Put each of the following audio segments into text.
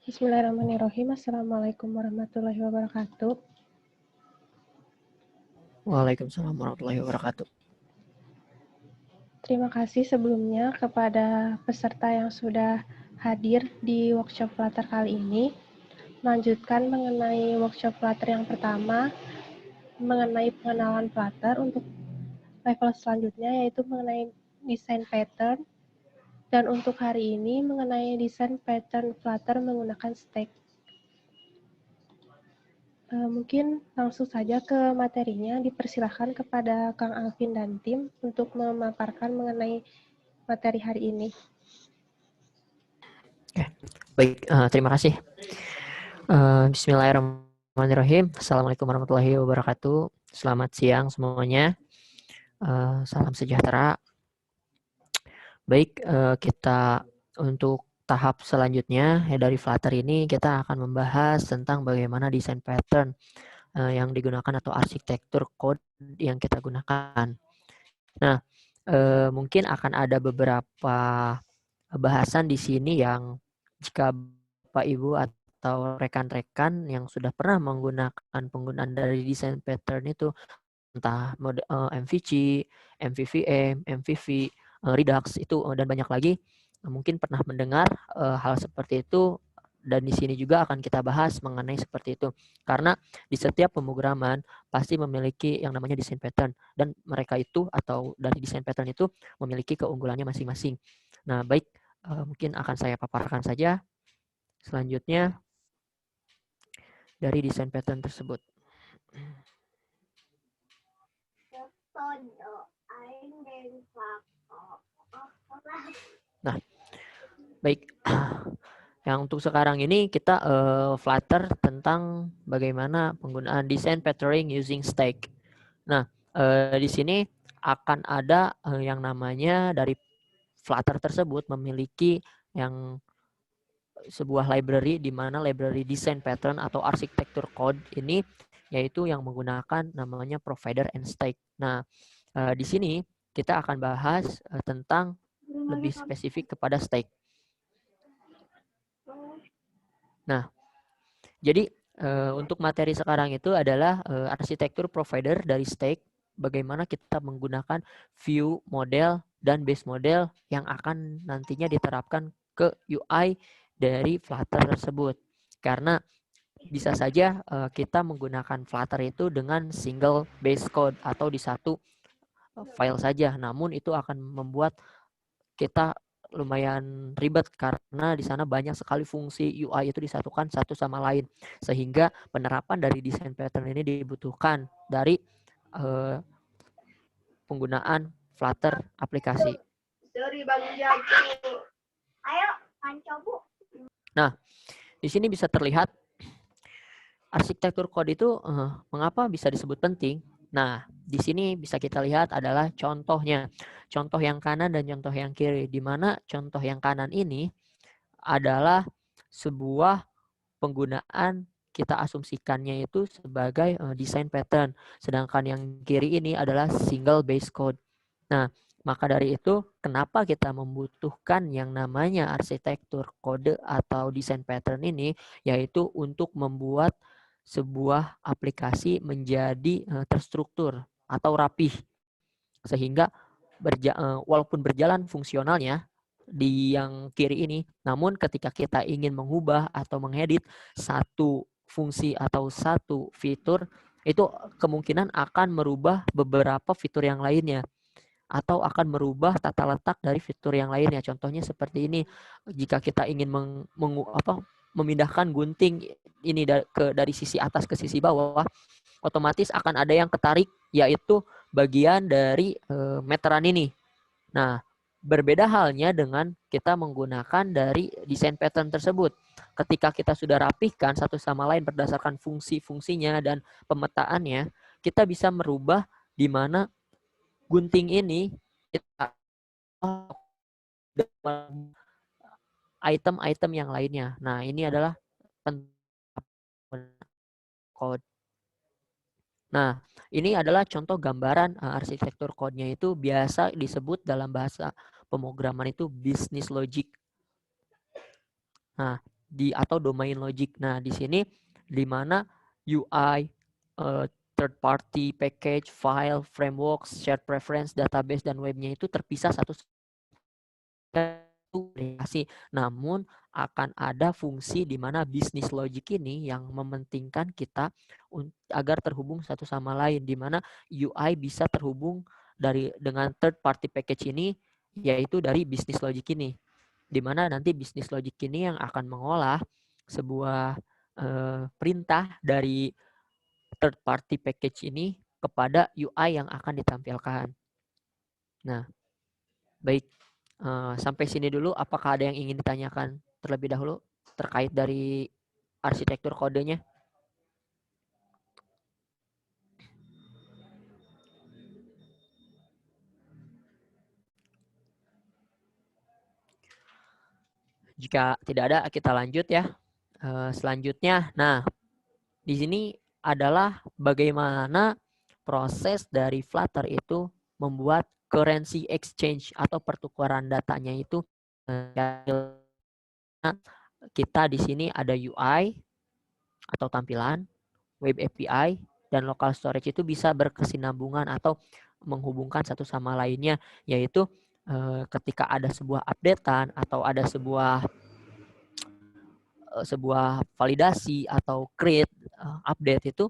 Bismillahirrahmanirrahim. Assalamualaikum warahmatullahi wabarakatuh. Waalaikumsalam warahmatullahi wabarakatuh. Terima kasih sebelumnya kepada peserta yang sudah hadir di workshop Flutter kali ini. Melanjutkan mengenai workshop Flutter yang pertama, mengenai pengenalan Flutter untuk level selanjutnya, yaitu mengenai desain pattern. Dan untuk hari ini mengenai desain pattern Flutter menggunakan stack. Mungkin langsung saja ke materinya, dipersilahkan kepada Kang Alvin dan tim untuk memaparkan mengenai materi hari ini. Oke, baik, terima kasih. Bismillahirrahmanirrahim. Assalamualaikum warahmatullahi wabarakatuh. Selamat siang semuanya. Salam sejahtera. Baik, kita untuk tahap selanjutnya dari Flutter ini kita akan membahas tentang bagaimana desain pattern yang digunakan atau arsitektur code yang kita gunakan. Nah, mungkin akan ada beberapa bahasan di sini yang jika Bapak Ibu atau rekan-rekan yang sudah pernah menggunakan penggunaan dari desain pattern itu entah mode MVC, MVVM, MVV, Redux itu dan banyak lagi mungkin pernah mendengar hal seperti itu, dan di sini juga akan kita bahas mengenai seperti itu. Karena di setiap pemrograman pasti memiliki yang namanya desain pattern, dan mereka itu atau dari desain pattern itu memiliki keunggulannya masing-masing. Nah, baik, mungkin akan saya paparkan saja selanjutnya dari desain pattern tersebut. Nah, baik. Yang untuk sekarang ini kita Flutter tentang bagaimana penggunaan desain patterning using stack. Nah, di sini akan ada yang namanya dari Flutter tersebut memiliki yang sebuah library di mana library design pattern atau arsitektur code ini yaitu yang menggunakan namanya provider and stake. Nah, di sini kita akan bahas tentang lebih spesifik kepada stake. Nah, jadi untuk materi sekarang itu adalah arsitektur provider dari stake, bagaimana kita menggunakan view model dan base model yang akan nantinya diterapkan ke UI dari Flutter tersebut. Karena bisa saja kita menggunakan Flutter itu dengan single base code atau di satu file saja, namun itu akan membuat kita lumayan ribet karena di sana banyak sekali fungsi UI itu disatukan satu sama lain, sehingga penerapan dari desain pattern ini dibutuhkan dari penggunaan Flutter aplikasi. Nah, di sini bisa terlihat arsitektur kode itu mengapa bisa disebut penting. Nah, di sini bisa kita lihat adalah contohnya. Contoh yang kanan dan contoh yang kiri. Di mana contoh yang kanan ini adalah sebuah penggunaan kita asumsikannya itu sebagai design pattern. Sedangkan yang kiri ini adalah single base code. Nah, maka dari itu kenapa kita membutuhkan yang namanya arsitektur kode atau design pattern ini, yaitu untuk membuat sebuah aplikasi menjadi terstruktur atau rapih, sehingga walaupun berjalan fungsionalnya di yang kiri ini, namun ketika kita ingin mengubah atau mengedit satu fungsi atau satu fitur, itu kemungkinan akan merubah beberapa fitur yang lainnya atau akan merubah tata letak dari fitur yang lainnya. Contohnya seperti ini, jika kita ingin memindahkan gunting ini dari sisi atas ke sisi bawah, otomatis akan ada yang ketarik, yaitu bagian dari meteran ini. Nah, berbeda halnya dengan kita menggunakan dari desain pattern tersebut. Ketika kita sudah rapihkan satu sama lain berdasarkan fungsi-fungsinya dan pemetaannya, kita bisa merubah di mana gunting ini kita item-item yang lainnya. Nah, ini adalah code. Nah, ini adalah contoh gambaran arsitektur code-nya itu biasa disebut dalam bahasa pemrograman itu business logic. Nah, atau domain logic. Nah, di sini di mana UI, third party, package, file, framework, shared preference, database, dan webnya itu terpisah satu aplikasi. Namun akan ada fungsi di mana bisnis logic ini yang mementingkan kita agar terhubung satu sama lain, di mana UI bisa terhubung dengan third party package ini, yaitu dari bisnis logic ini, di mana nanti bisnis logic ini yang akan mengolah sebuah perintah dari third party package ini kepada UI yang akan ditampilkan. Nah, baik. Sampai sini dulu, apakah ada yang ingin ditanyakan terlebih dahulu terkait dari arsitektur kodenya? Jika tidak ada, kita lanjut ya. Selanjutnya, nah di sini adalah bagaimana proses dari Flutter itu membuat currency exchange atau pertukaran datanya itu. Kita di sini ada UI atau tampilan, web API, dan local storage itu bisa berkesinambungan atau menghubungkan satu sama lainnya, yaitu ketika ada sebuah updatean atau ada sebuah validasi atau create update itu,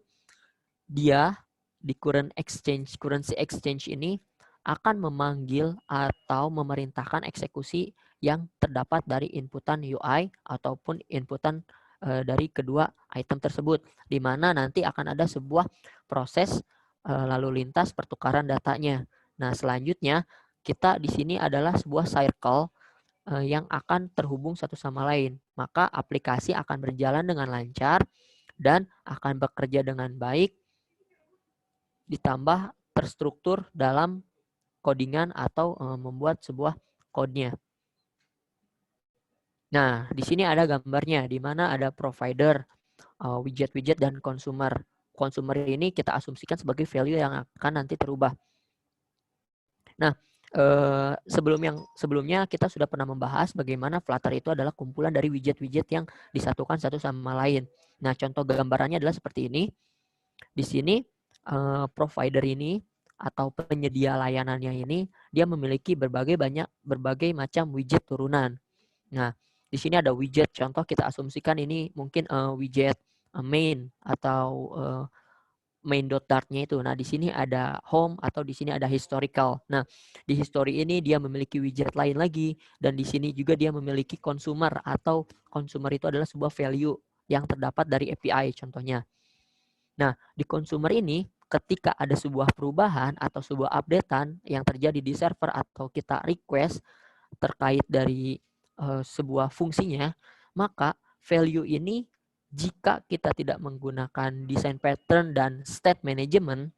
dia di currency exchange ini akan memanggil atau memerintahkan eksekusi yang terdapat dari inputan UI ataupun inputan dari kedua item tersebut, di mana nanti akan ada sebuah proses lalu lintas pertukaran datanya. Nah, selanjutnya kita di sini adalah sebuah circle yang akan terhubung satu sama lain. Maka aplikasi akan berjalan dengan lancar dan akan bekerja dengan baik, ditambah terstruktur dalam codingan atau membuat sebuah code-nya. Nah, di sini ada gambarnya, di mana ada provider, widget-widget, dan consumer. Consumer ini kita asumsikan sebagai value yang akan nanti terubah. Nah, sebelumnya kita sudah pernah membahas bagaimana Flutter itu adalah kumpulan dari widget-widget yang disatukan satu sama lain. Nah, contoh gambarannya adalah seperti ini. Di sini provider ini atau penyedia layanannya ini, dia memiliki berbagai macam widget turunan. Nah, di sini ada widget, contoh kita asumsikan ini mungkin widget main atau main.dart-nya itu. Nah, di sini ada home atau di sini ada historical. Nah, di history ini dia memiliki widget lain lagi, dan di sini juga dia memiliki consumer, atau consumer itu adalah sebuah value yang terdapat dari API contohnya. Nah, di consumer ini ketika ada sebuah perubahan atau sebuah updatean yang terjadi di server atau kita request terkait dari sebuah fungsinya, maka value ini jika kita tidak menggunakan design pattern dan state management,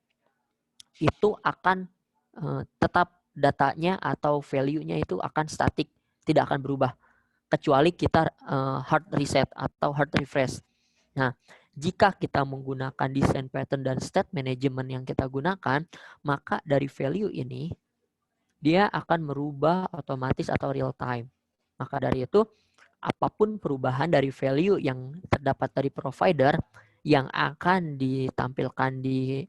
itu akan tetap datanya atau value-nya itu akan static, tidak akan berubah, kecuali kita hard reset atau hard refresh. Nah, jika kita menggunakan design pattern dan state management yang kita gunakan, maka dari value ini dia akan merubah otomatis atau real time. Maka dari itu, apapun perubahan dari value yang terdapat dari provider yang akan ditampilkan di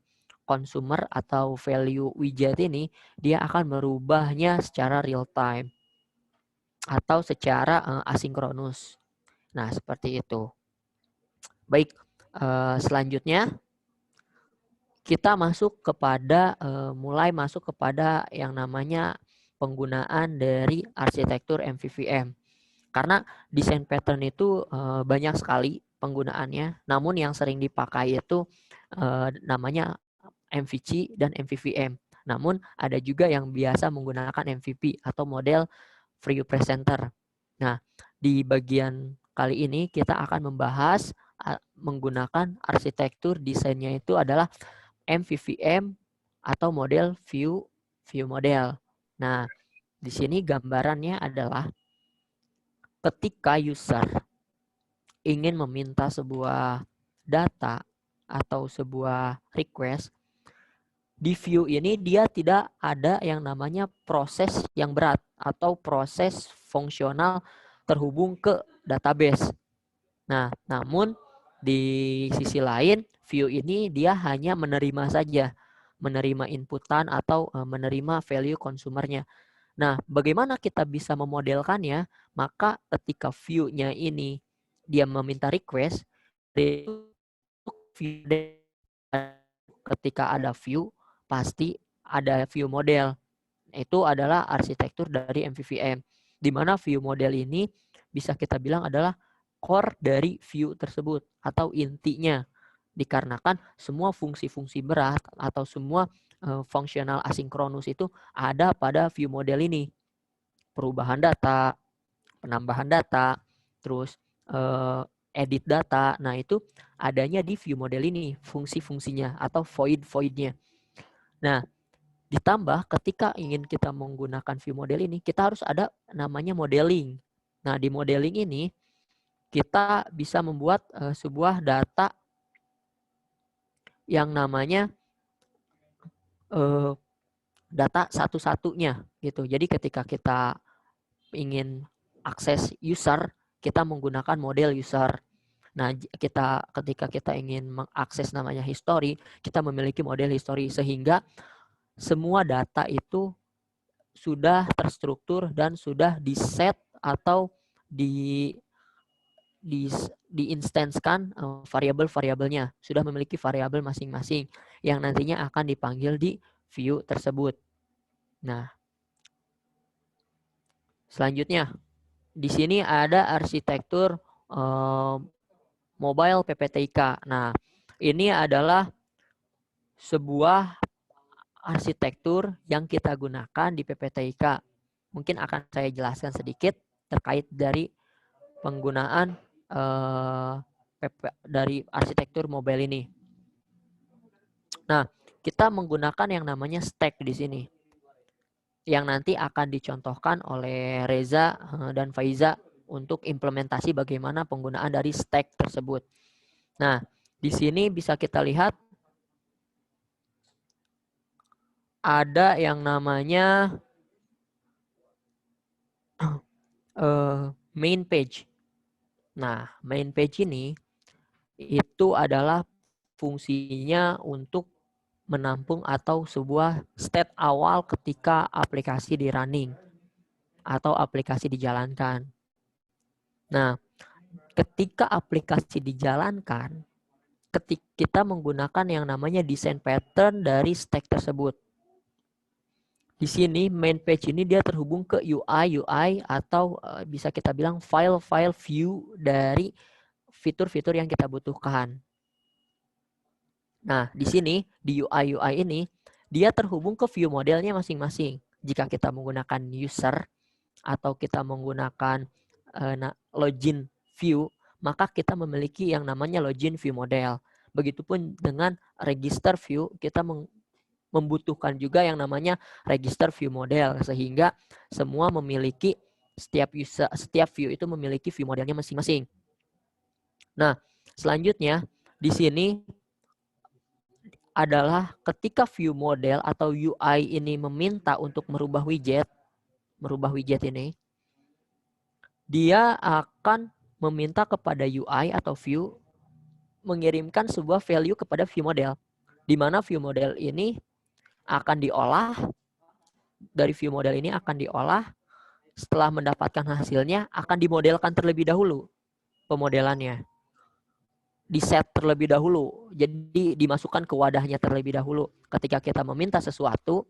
consumer atau value widget ini, dia akan merubahnya secara real time atau secara asinkronus. Nah, seperti itu. Baik, selanjutnya kita mulai masuk kepada yang namanya penggunaan dari arsitektur MVVM. Karena desain pattern itu banyak sekali penggunaannya, namun yang sering dipakai itu namanya MVC dan MVVM. Namun ada juga yang biasa menggunakan MVP atau model Free Presenter. Nah, di bagian kali ini kita akan membahas menggunakan arsitektur desainnya itu adalah MVVM atau model view model. Nah, di sini gambarannya adalah ketika user ingin meminta sebuah data atau sebuah request, di view ini dia tidak ada yang namanya proses yang berat atau proses fungsional terhubung ke database. Nah, namun di sisi lain view ini dia hanya menerima saja, menerima inputan atau menerima value konsumernya. Nah, bagaimana kita bisa memodelkannya? Maka ketika view-nya ini dia meminta request, ketika ada view pasti ada view model. Itu adalah arsitektur dari MVVM. Di mana view model ini bisa kita bilang adalah core dari view tersebut atau intinya. Dikarenakan semua fungsi-fungsi berat atau semua fungsional asinkronus itu ada pada view model ini. Perubahan data, penambahan data, terus edit data. Nah, itu adanya di view model ini, fungsi-fungsinya atau void-voidnya. Nah, ditambah ketika ingin kita menggunakan view model ini, kita harus ada namanya modeling. Nah, di modeling ini kita bisa membuat sebuah data yang namanya data satu-satunya gitu. Jadi ketika kita ingin akses user, kita menggunakan model user. Nah, ketika kita ingin mengakses namanya history, kita memiliki model history sehingga semua data itu sudah terstruktur dan sudah di-set atau diinstanskan variabel-variabelnya, sudah memiliki variabel masing-masing yang nantinya akan dipanggil di view tersebut. Nah, selanjutnya di sini ada arsitektur mobile PPTIK. Nah, ini adalah sebuah arsitektur yang kita gunakan di PPTIK. Mungkin akan saya jelaskan sedikit terkait dari penggunaan dari arsitektur mobile ini. Nah, kita menggunakan yang namanya stack di sini, yang nanti akan dicontohkan oleh Reza dan Faiza untuk implementasi bagaimana penggunaan dari stack tersebut. Nah, di sini bisa kita lihat ada yang namanya main page. Nah, main page ini itu adalah fungsinya untuk menampung atau sebuah state awal ketika aplikasi di running atau aplikasi dijalankan. Nah, ketika aplikasi dijalankan, ketika kita menggunakan yang namanya design pattern dari stack tersebut. Di sini main page ini dia terhubung ke UI atau bisa kita bilang file-file view dari fitur-fitur yang kita butuhkan. Nah, di sini di UI ini dia terhubung ke view modelnya masing-masing. Jika kita menggunakan user atau kita menggunakan login view, maka kita memiliki yang namanya login view model. Begitupun dengan register view, kita membutuhkan juga yang namanya register view model, sehingga semua memiliki setiap view itu memiliki view modelnya masing-masing. Nah, selanjutnya di sini adalah ketika view model atau UI ini meminta untuk merubah widget ini, dia akan meminta kepada UI atau view mengirimkan sebuah value kepada view model, di mana view model ini akan diolah, dari view model ini akan diolah, setelah mendapatkan hasilnya akan dimodelkan terlebih dahulu pemodelannya. Di-set terlebih dahulu, jadi dimasukkan ke wadahnya terlebih dahulu. Ketika kita meminta sesuatu,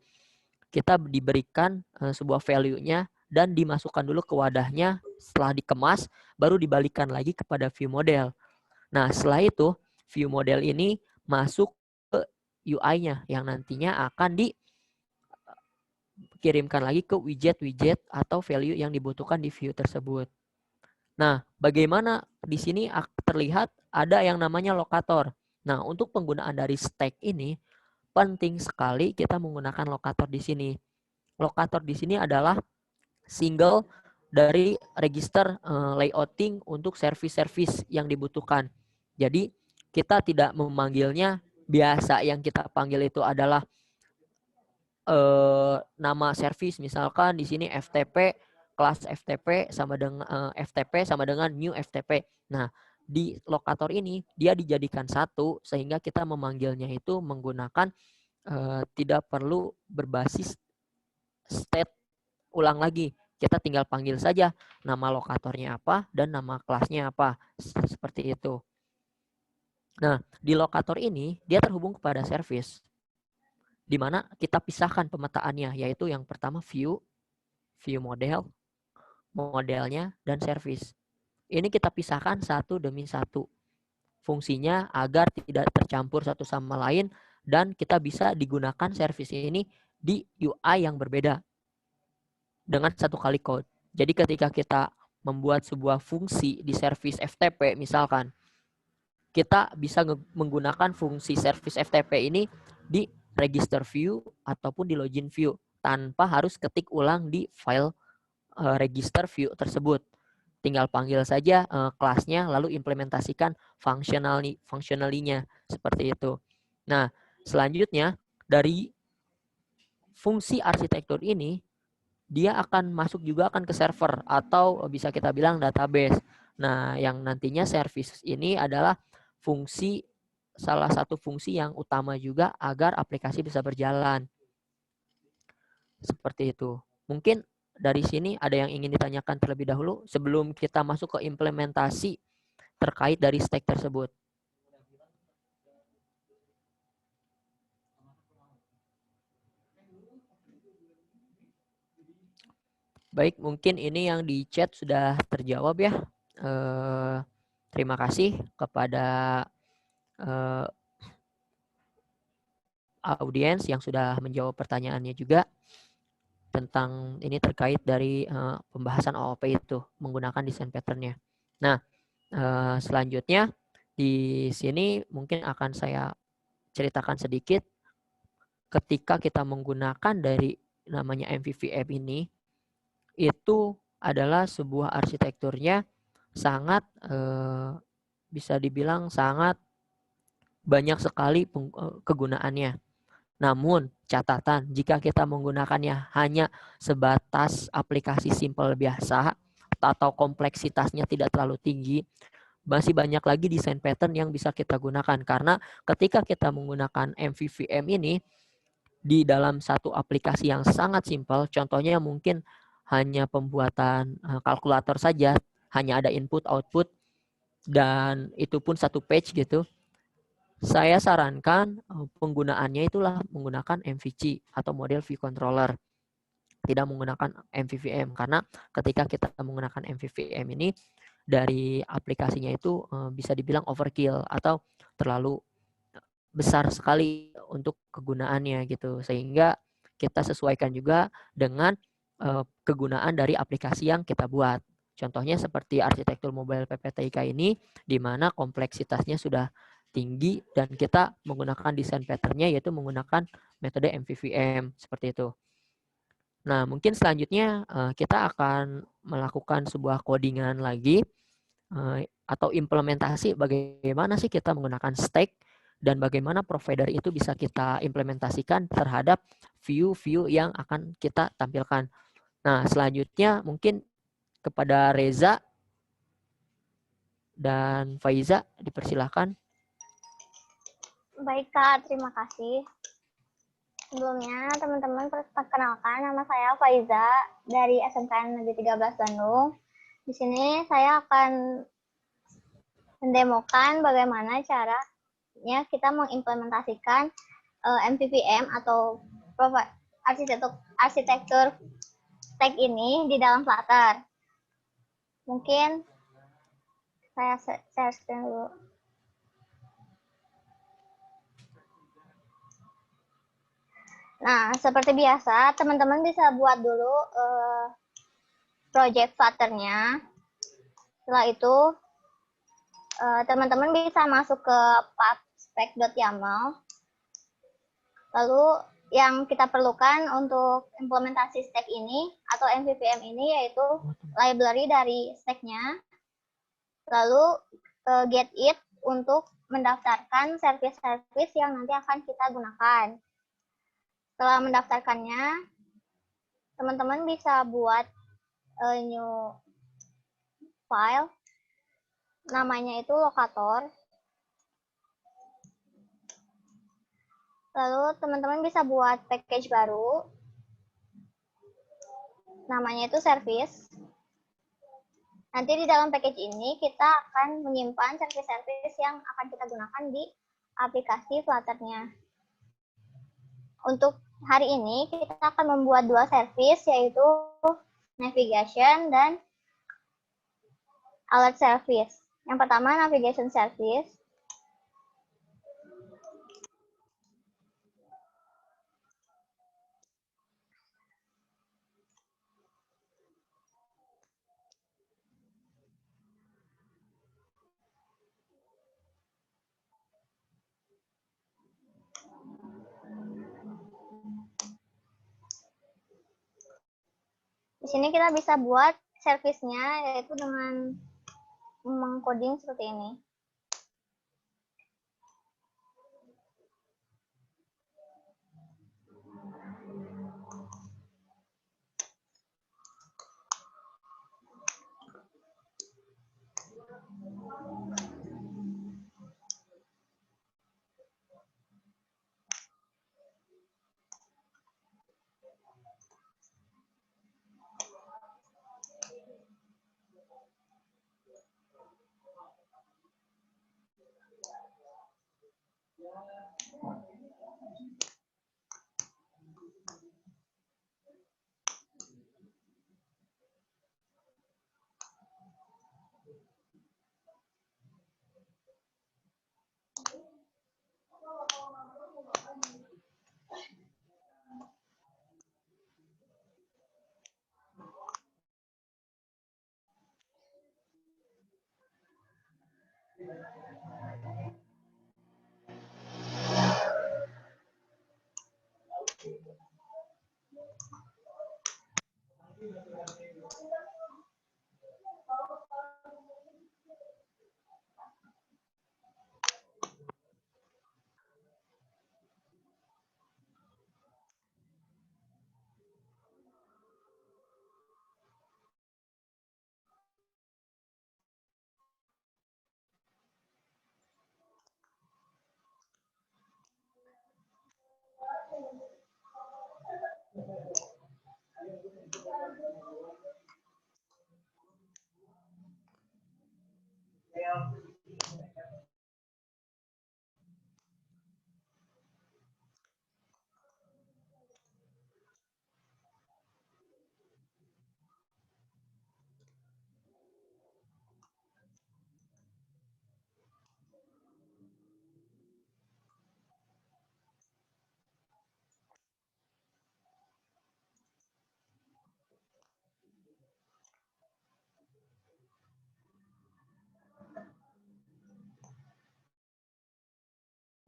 kita diberikan sebuah value-nya dan dimasukkan dulu ke wadahnya, setelah dikemas, baru dibalikan lagi kepada view model. Nah, setelah itu, view model ini masuk ke UI-nya, yang nantinya akan dikirimkan lagi ke widget-widget atau value yang dibutuhkan di view tersebut. Nah, bagaimana di sini terlihat ada yang namanya lokator. Nah, untuk penggunaan dari stack ini penting sekali kita menggunakan lokator di sini. Lokator di sini adalah single dari register layouting untuk service-service yang dibutuhkan. Jadi, kita tidak memanggilnya biasa, yang kita panggil itu adalah nama service, misalkan di sini FTP, kelas FTP sama dengan new FTP. Nah, di lokator ini dia dijadikan satu sehingga kita memanggilnya itu menggunakan tidak perlu berbasis state ulang lagi. Kita tinggal panggil saja nama lokatornya apa dan nama kelasnya apa. Seperti itu. Nah, di lokator ini dia terhubung kepada service, di mana kita pisahkan pemetaannya, yaitu yang pertama view model, modelnya, dan service. Ini kita pisahkan satu demi satu. Fungsinya agar tidak tercampur satu sama lain dan kita bisa digunakan service ini di UI yang berbeda dengan satu kali code. Jadi ketika kita membuat sebuah fungsi di service FTP misalkan, kita bisa menggunakan fungsi service FTP ini di register view ataupun di login view tanpa harus ketik ulang di file register view tersebut. Tinggal panggil saja kelasnya lalu implementasikan functionally-nya seperti itu. Nah, selanjutnya dari fungsi arsitektur ini dia akan masuk juga akan ke server atau bisa kita bilang database. Nah, yang nantinya service ini adalah salah satu fungsi yang utama juga agar aplikasi bisa berjalan. Seperti itu. Mungkin dari sini ada yang ingin ditanyakan terlebih dahulu sebelum kita masuk ke implementasi terkait dari stack tersebut. Baik, mungkin ini yang di chat sudah terjawab ya. Terima kasih kepada audiens yang sudah menjawab pertanyaannya juga tentang ini terkait dari pembahasan OOP itu menggunakan desain pattern-nya. Nah, selanjutnya di sini mungkin akan saya ceritakan sedikit ketika kita menggunakan dari namanya MVVM ini, itu adalah sebuah arsitekturnya sangat bisa dibilang sangat banyak sekali kegunaannya. Namun catatan jika kita menggunakannya hanya sebatas aplikasi simple biasa atau kompleksitasnya tidak terlalu tinggi, masih banyak lagi desain pattern yang bisa kita gunakan karena ketika kita menggunakan MVVM ini di dalam satu aplikasi yang sangat simpel, contohnya mungkin hanya pembuatan kalkulator saja, hanya ada input output dan itu pun satu page gitu. Saya sarankan penggunaannya itulah menggunakan MVC atau model view controller. Tidak menggunakan MVVM karena ketika kita menggunakan MVVM ini dari aplikasinya itu bisa dibilang overkill atau terlalu besar sekali untuk kegunaannya gitu. Sehingga kita sesuaikan juga dengan kegunaan dari aplikasi yang kita buat. Contohnya seperti arsitektur mobile PPTIK ini di mana kompleksitasnya sudah tinggi dan kita menggunakan desain pattern-nya yaitu menggunakan metode MVVM seperti itu. Nah, mungkin selanjutnya kita akan melakukan sebuah codingan lagi atau implementasi bagaimana sih kita menggunakan stack dan bagaimana provider itu bisa kita implementasikan terhadap view-view yang akan kita tampilkan. Nah, selanjutnya mungkin kepada Reza dan Faiza dipersilahkan. Baik Kak, terima kasih. Sebelumnya, teman-teman perkenalkan nama saya Faiza dari SMKN Negeri 13 Bandung. Di sini saya akan mendemokan bagaimana caranya kita mengimplementasikan MVVM atau arsitektur stack ini di dalam Flutter. Mungkin saya share screen dulu. Nah, seperti biasa, teman-teman bisa buat dulu project Flutter-nya. Setelah itu, teman-teman bisa masuk ke path.spec.yaml. Lalu, yang kita perlukan untuk implementasi stack ini atau MVVM ini yaitu library dari stack-nya. Lalu, get it untuk mendaftarkan service-service yang nanti akan kita gunakan. Setelah mendaftarkannya, teman-teman bisa buat new file. namanya itu lokator. Lalu teman-teman bisa buat package baru, namanya itu service. Nanti di dalam package ini kita akan menyimpan service-service yang akan kita gunakan di aplikasi Flutter-nya. Untuk hari ini kita akan membuat 2 service, yaitu navigation dan alert service. Yang pertama navigation service. Di sini kita bisa buat service-nya yaitu dengan mengcoding seperti ini.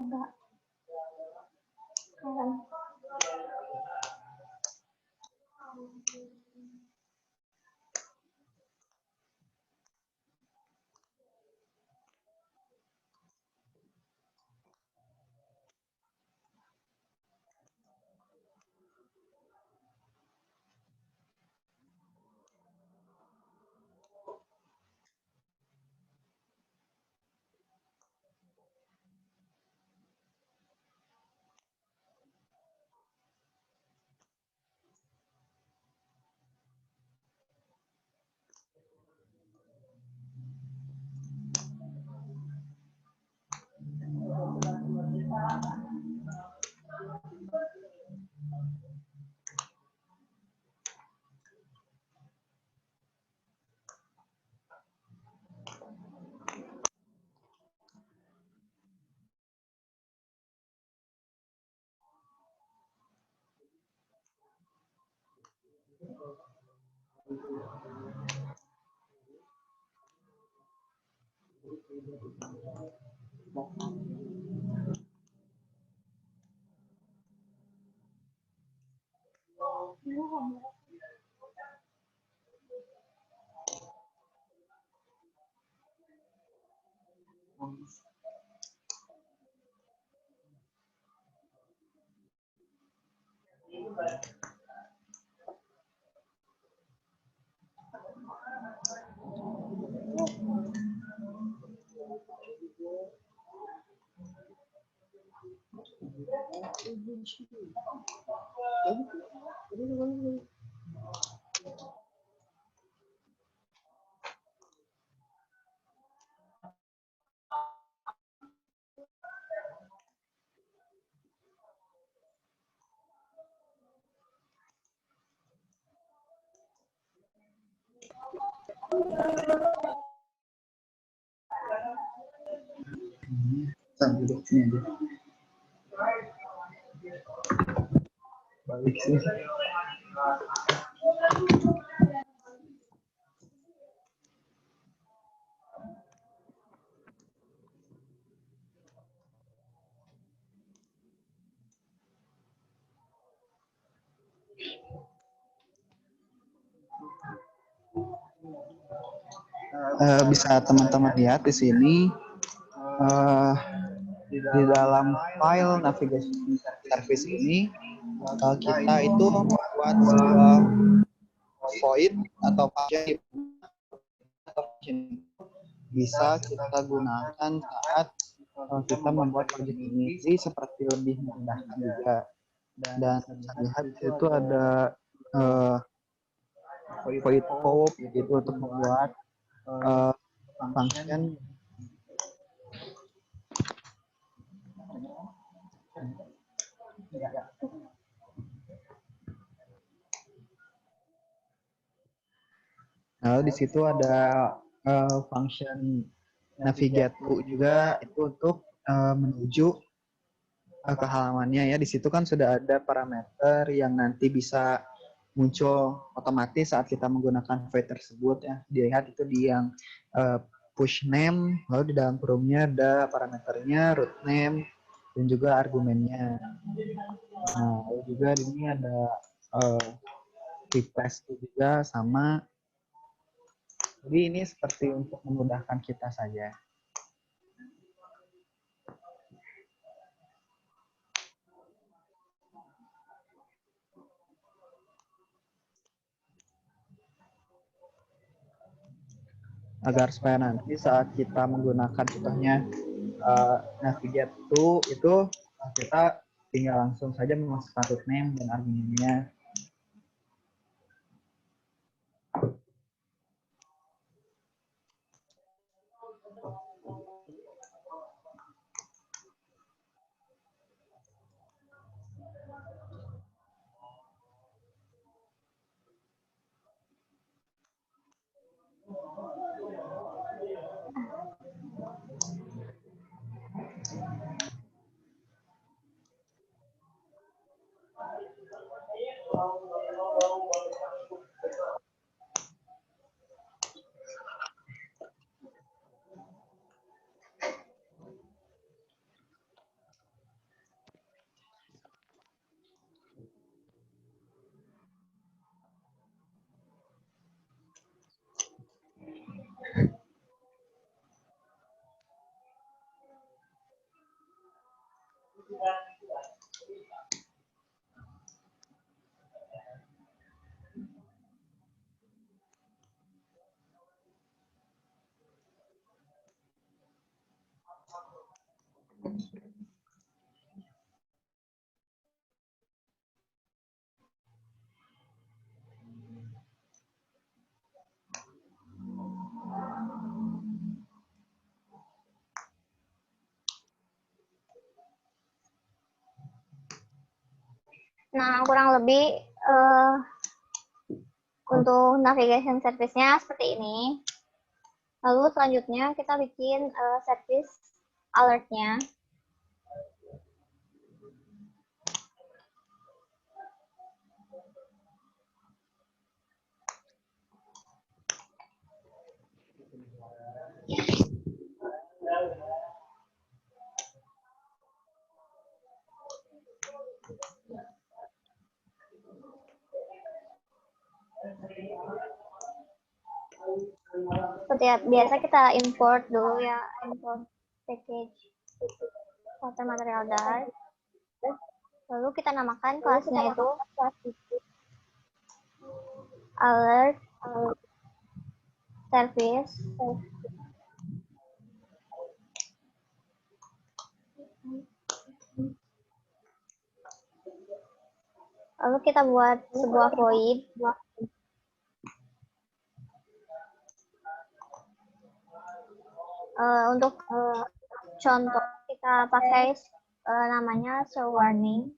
Enggak. Sambil sini aja. Balik sih. Bisa teman-teman lihat di sini di dalam file navigation service ini kita itu membuat sebuah void atau function bisa kita gunakan saat kita membuat project ini. Jadi seperti lebih memudahkan juga. Dan bisa lihat itu ada void scope gitu untuk membuat function. Lalu di situ ada function navigate to juga, itu untuk menuju ke halamannya ya. Di situ kan sudah ada parameter yang nanti bisa muncul otomatis saat kita menggunakan void tersebut ya. Dilihat itu di yang push name, lalu di dalam kurungnya ada parameternya, root name, dan juga argumennya. Nah, lalu juga di sini ada request juga sama. Jadi ini seperti untuk memudahkan kita saja. Agar supaya nanti saat kita menggunakan contohnya navigate to itu kita tinggal langsung saja memasukkan root name dan argumennya. Nah, kurang lebih untuk navigation service-nya seperti ini. Lalu selanjutnya kita bikin service alert-nya. Seperti biasa kita import dulu ya, import package material Dart. Lalu kita namakan kelasnya itu alert service. Lalu kita buat sebuah void. Untuk contoh kita pakai namanya show warning.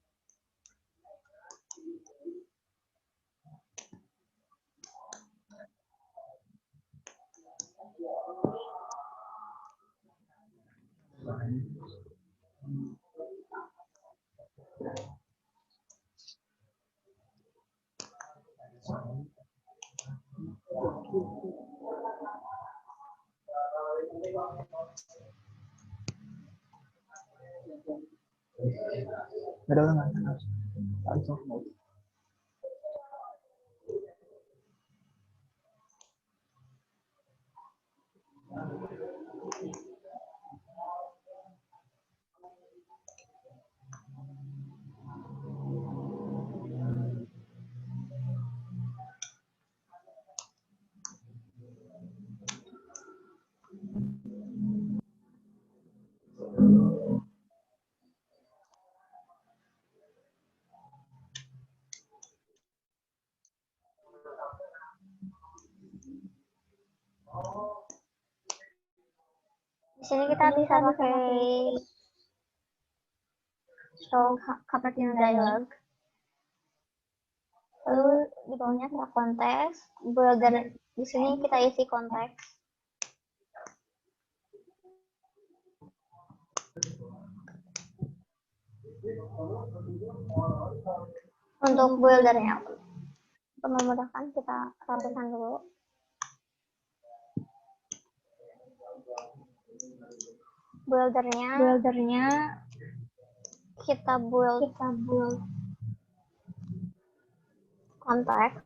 Di sini kita bisa pakai show Cupertino dialog. Lalu di bawahnya kita konteks. Builder di sini kita isi konteks. Untuk buildernya, untuk memudahkan kita rapikan dulu. Buildernya kita build konteks.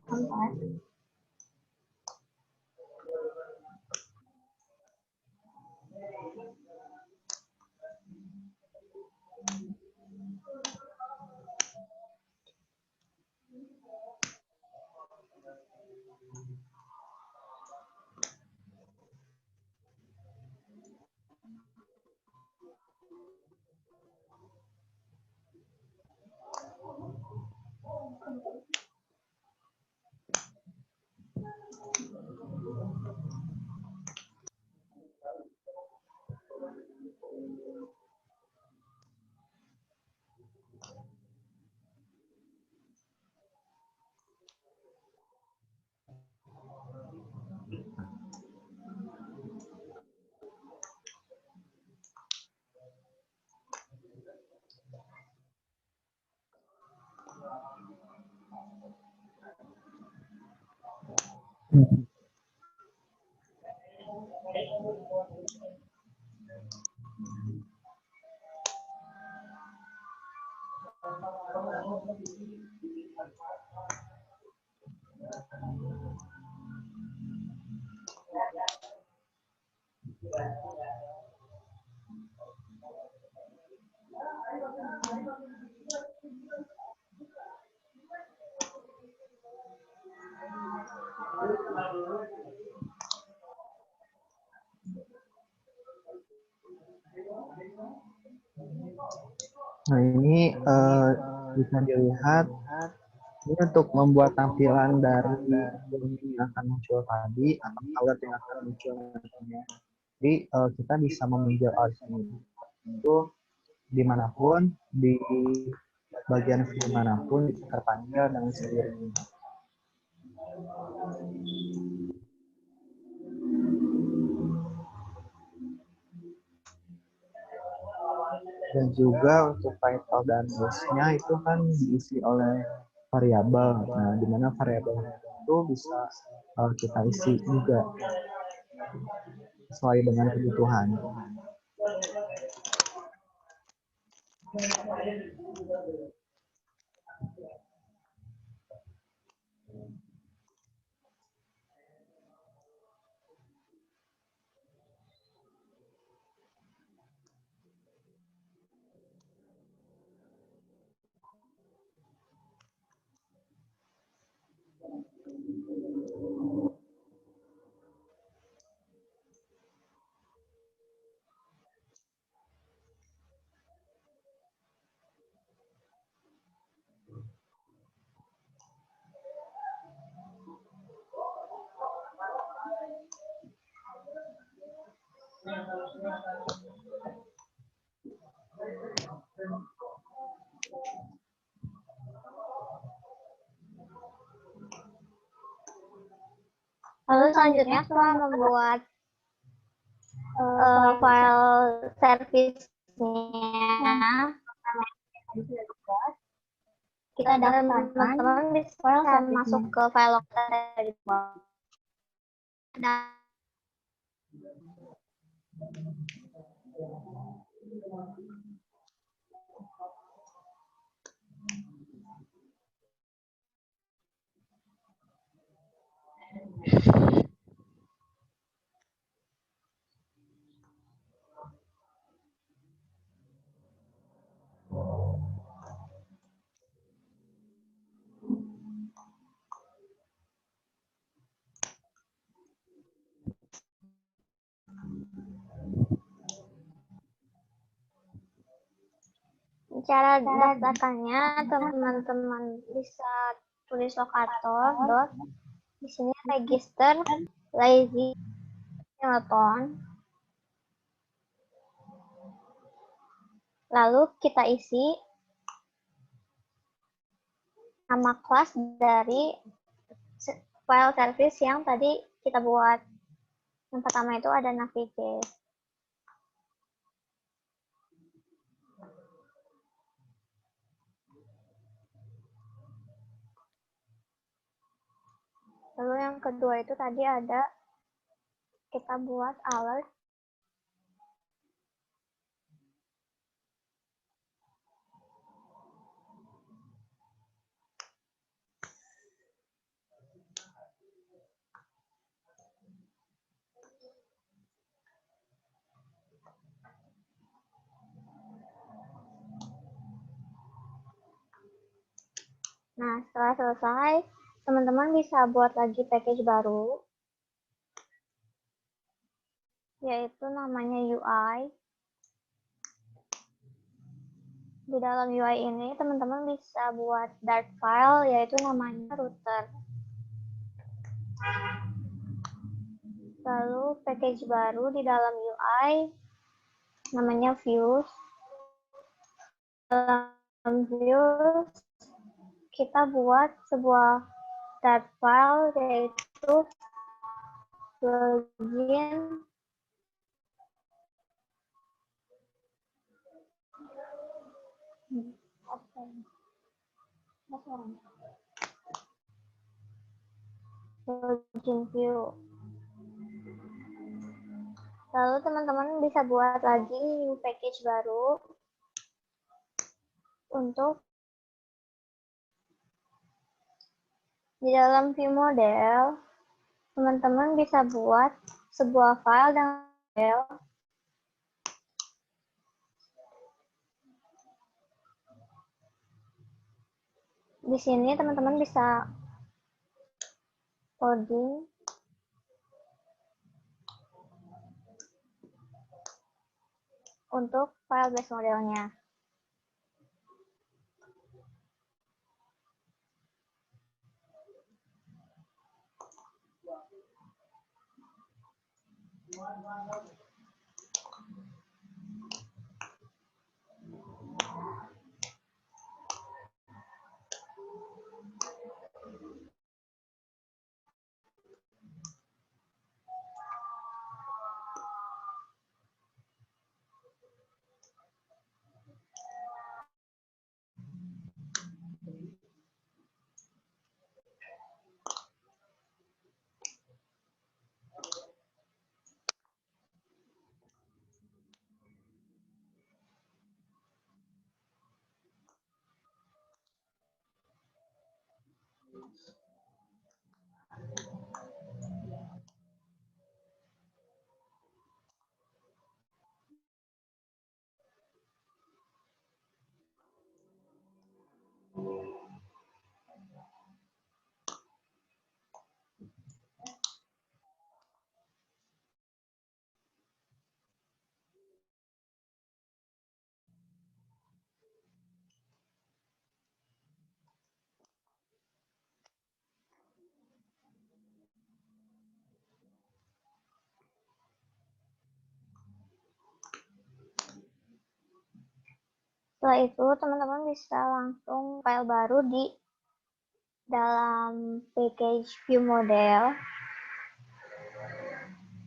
Nah, ini bisa dilihat ini untuk membuat tampilan dari yang akan muncul tadi atau alert yang akan muncul nantinya. Jadi kita bisa meminjau alert ini itu dimanapun, di bagian view manapun bisa terpanggil dengan sendirinya. Dan juga untuk title dan list-nya itu kan diisi oleh variabel. Nah, di mana variabel itu bisa kita isi juga sesuai dengan kebutuhan. Lalu selanjutnya setelah membuat file service-nya, kita dapat teman-teman bisa masuk ke file lokal dari dan cara daftarkannya teman-teman bisa tulis lokator dot di sini register lazy Peloton, lalu kita isi nama kelas dari file service yang tadi kita buat. Yang pertama itu ada navigate. Lalu yang kedua itu tadi ada kita buat alert. Nah, setelah selesai, teman-teman bisa buat lagi package baru, yaitu namanya UI. Di dalam UI ini, teman-teman bisa buat Dart file, yaitu namanya router. Lalu package baru di dalam UI, namanya views. Dalam views, kita buat sebuah Dart file, yaitu login login view. Lalu teman-teman bisa buat lagi new package baru untuk di dalam view model, teman-teman bisa buat sebuah file dengan model. Di sini teman-teman bisa coding untuk file base modelnya. Setelah itu, teman-teman bisa langsung file baru di dalam package view model,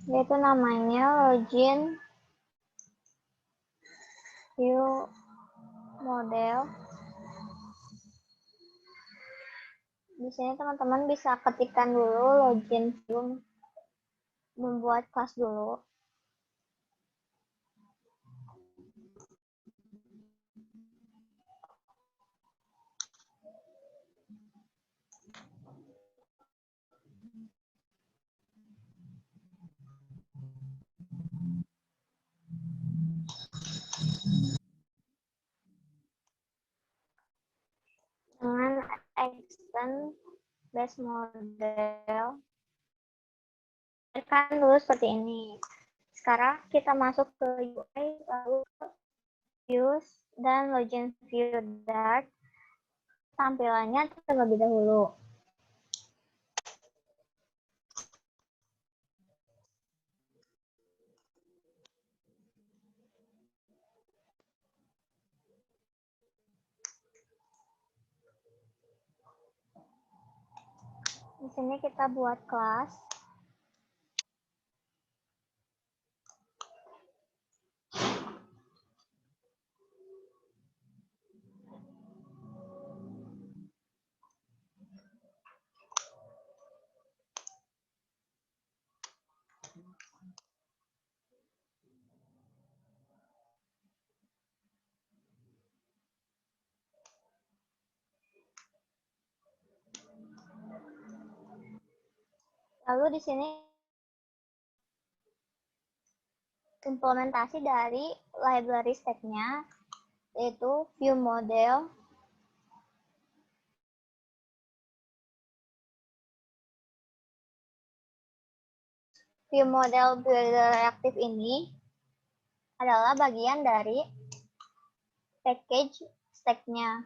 yaitu namanya login view model. Di sini teman-teman bisa ketikkan dulu login view, membuat kelas dulu. Dengan extend base model, kan dulu seperti ini. Sekarang kita masuk ke UI, lalu views dan login view dart. Tampilannya terlebih dahulu. Di sini kita buat kelas. Lalu di sini implementasi dari library stack-nya, yaitu view model, view model builder reactive ini adalah bagian dari package stack-nya.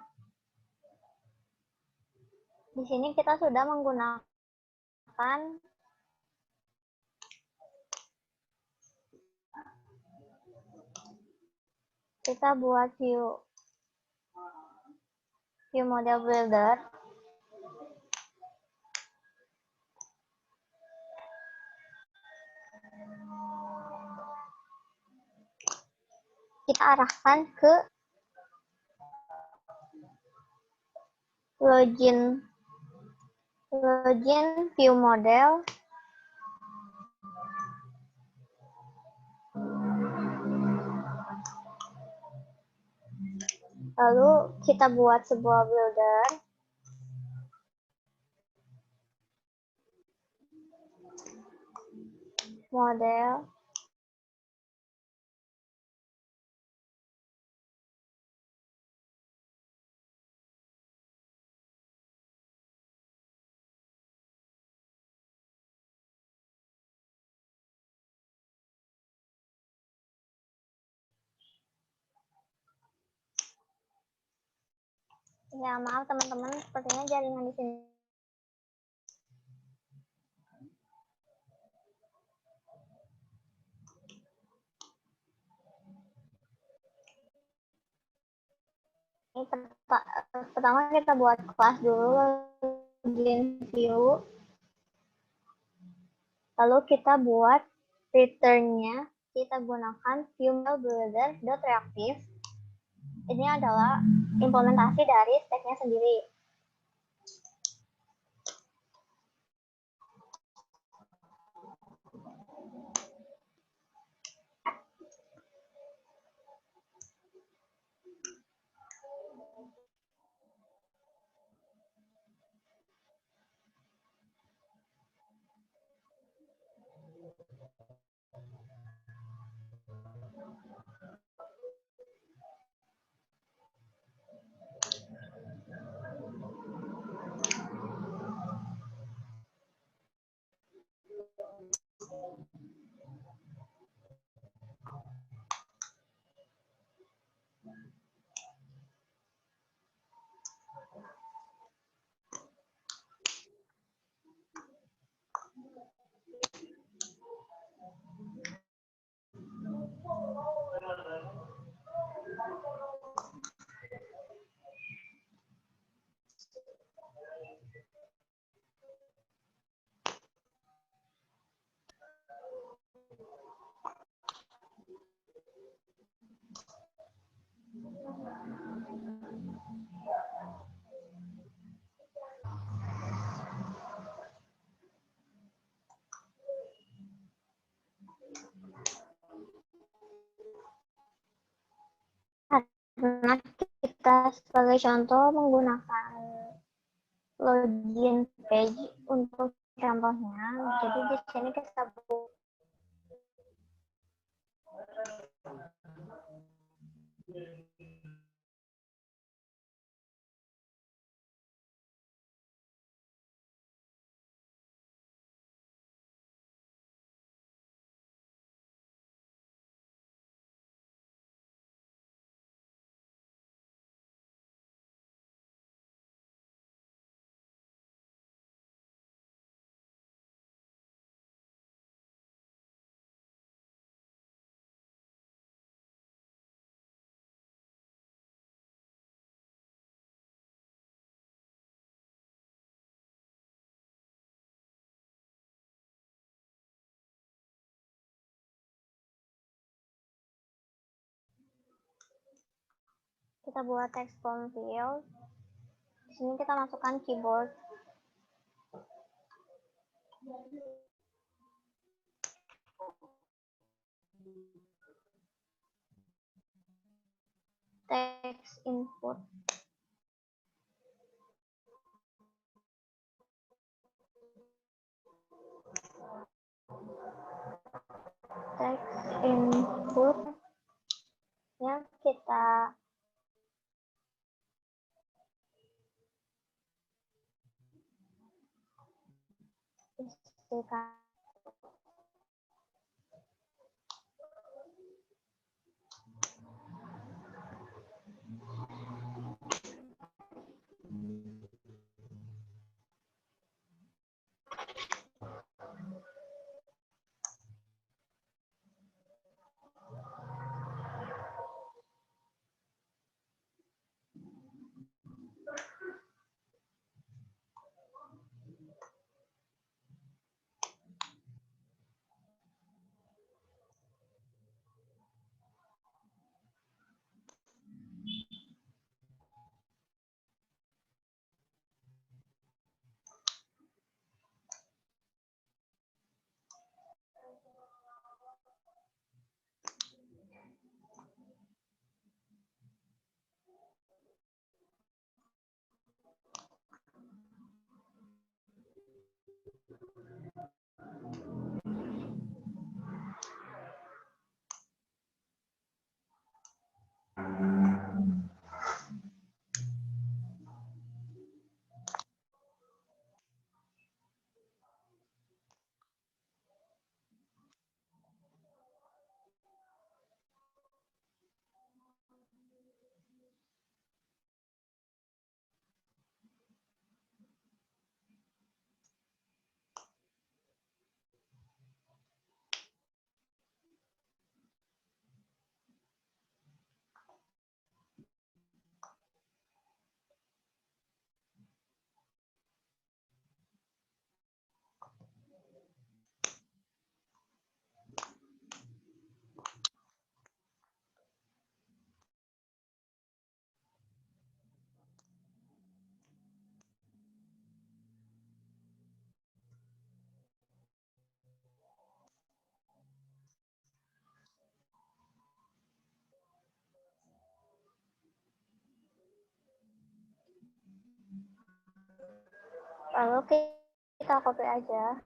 Di sini kita sudah menggunakan kita buat view model builder. Kita arahkan ke login view model. Lalu kita buat sebuah builder. Model. Ya, maaf teman-teman, sepertinya jaringan di sini. Pertama kita buat kelas dulu, login view. Lalu kita buat return-nya, kita gunakan view builder.reactive. Ini adalah implementasi dari stack-nya sendiri. Karena kita sebagai contoh menggunakan login page untuk contohnya, jadi di sini kita buat text form field. Di sini kita masukkan keyboard. Text input. Text input. Ya, kita isikan. Lalu kita copy aja.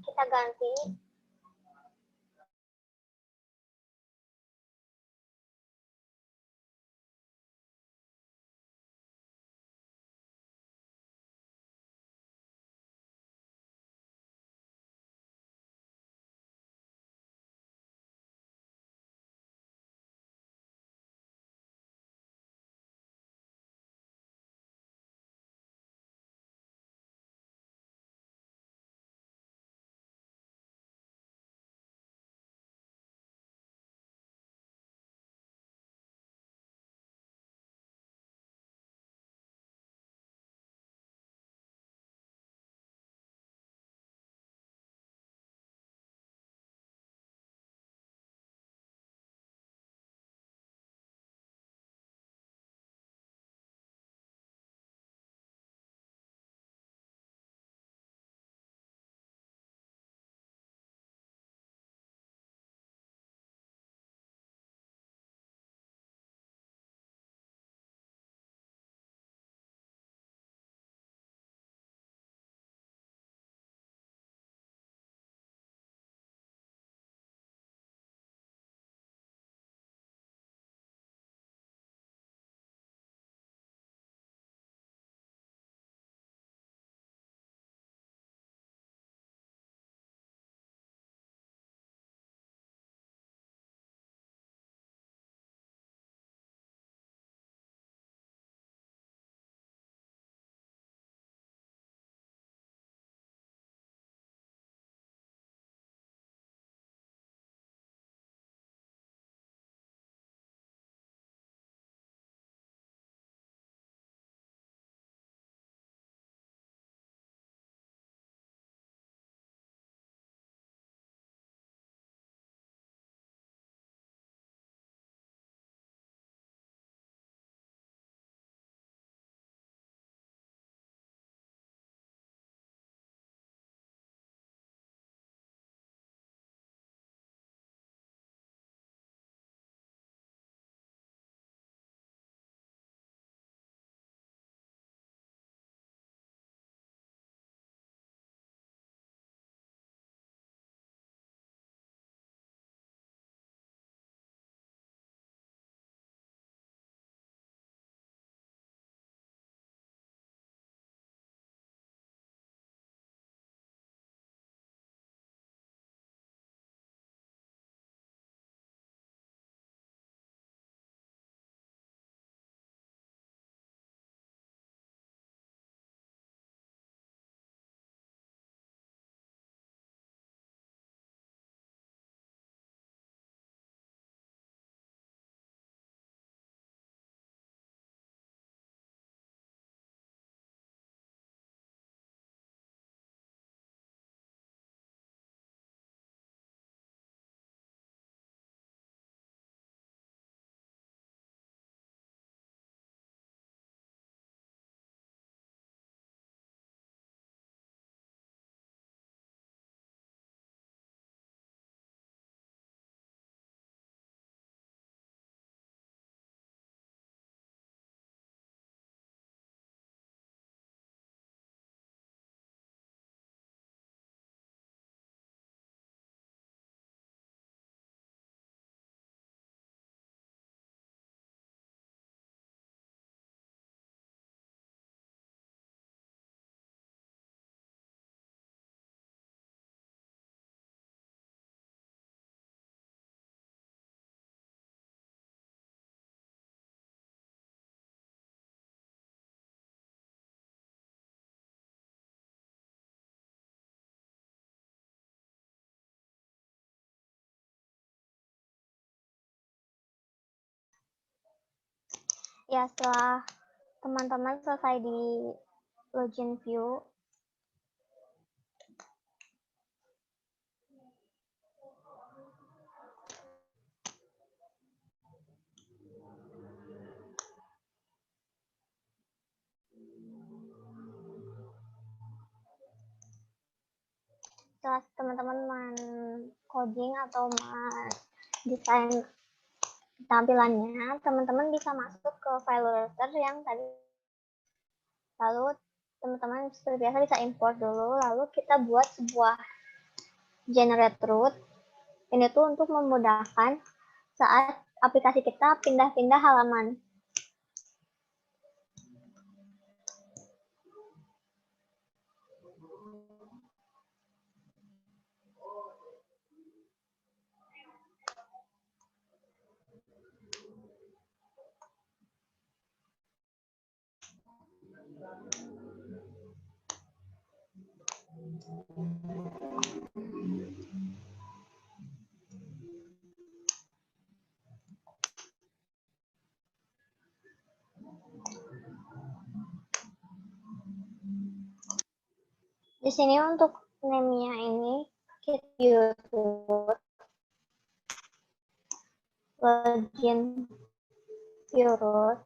Kita ganti Ya, setelah teman-teman selesai di login view, setelah teman-teman coding atau desain tampilannya, teman-teman bisa masuk ke file router yang tadi. Lalu teman-teman seperti biasa bisa import dulu, lalu kita buat sebuah generate root. Ini tuh untuk memudahkan saat aplikasi kita pindah-pindah halaman. Di sini untuk name-nya ini kita use login view root.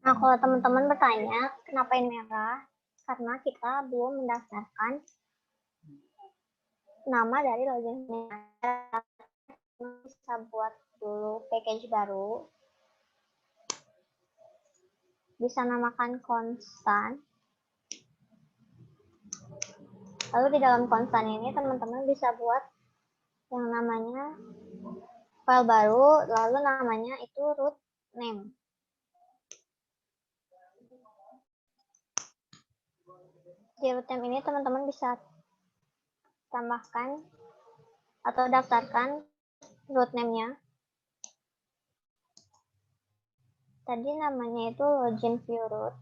Nah, kalau teman-teman bertanya, kenapa ini merah? Karena kita belum mendaftarkan nama dari loginnya. Bisa buat dulu package baru. Bisa namakan konstan. Lalu di dalam konstan ini teman-teman bisa buat yang namanya file baru, lalu namanya itu root name. Di root name ini teman-teman bisa tambahkan atau daftarkan root name-nya. Tadi namanya itu login view root.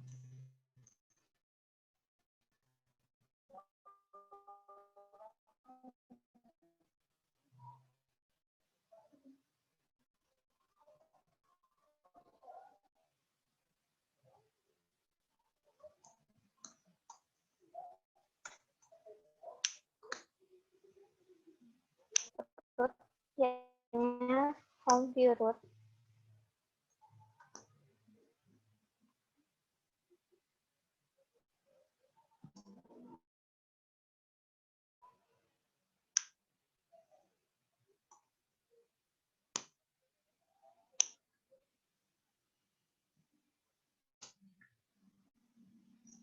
Root yang home view root.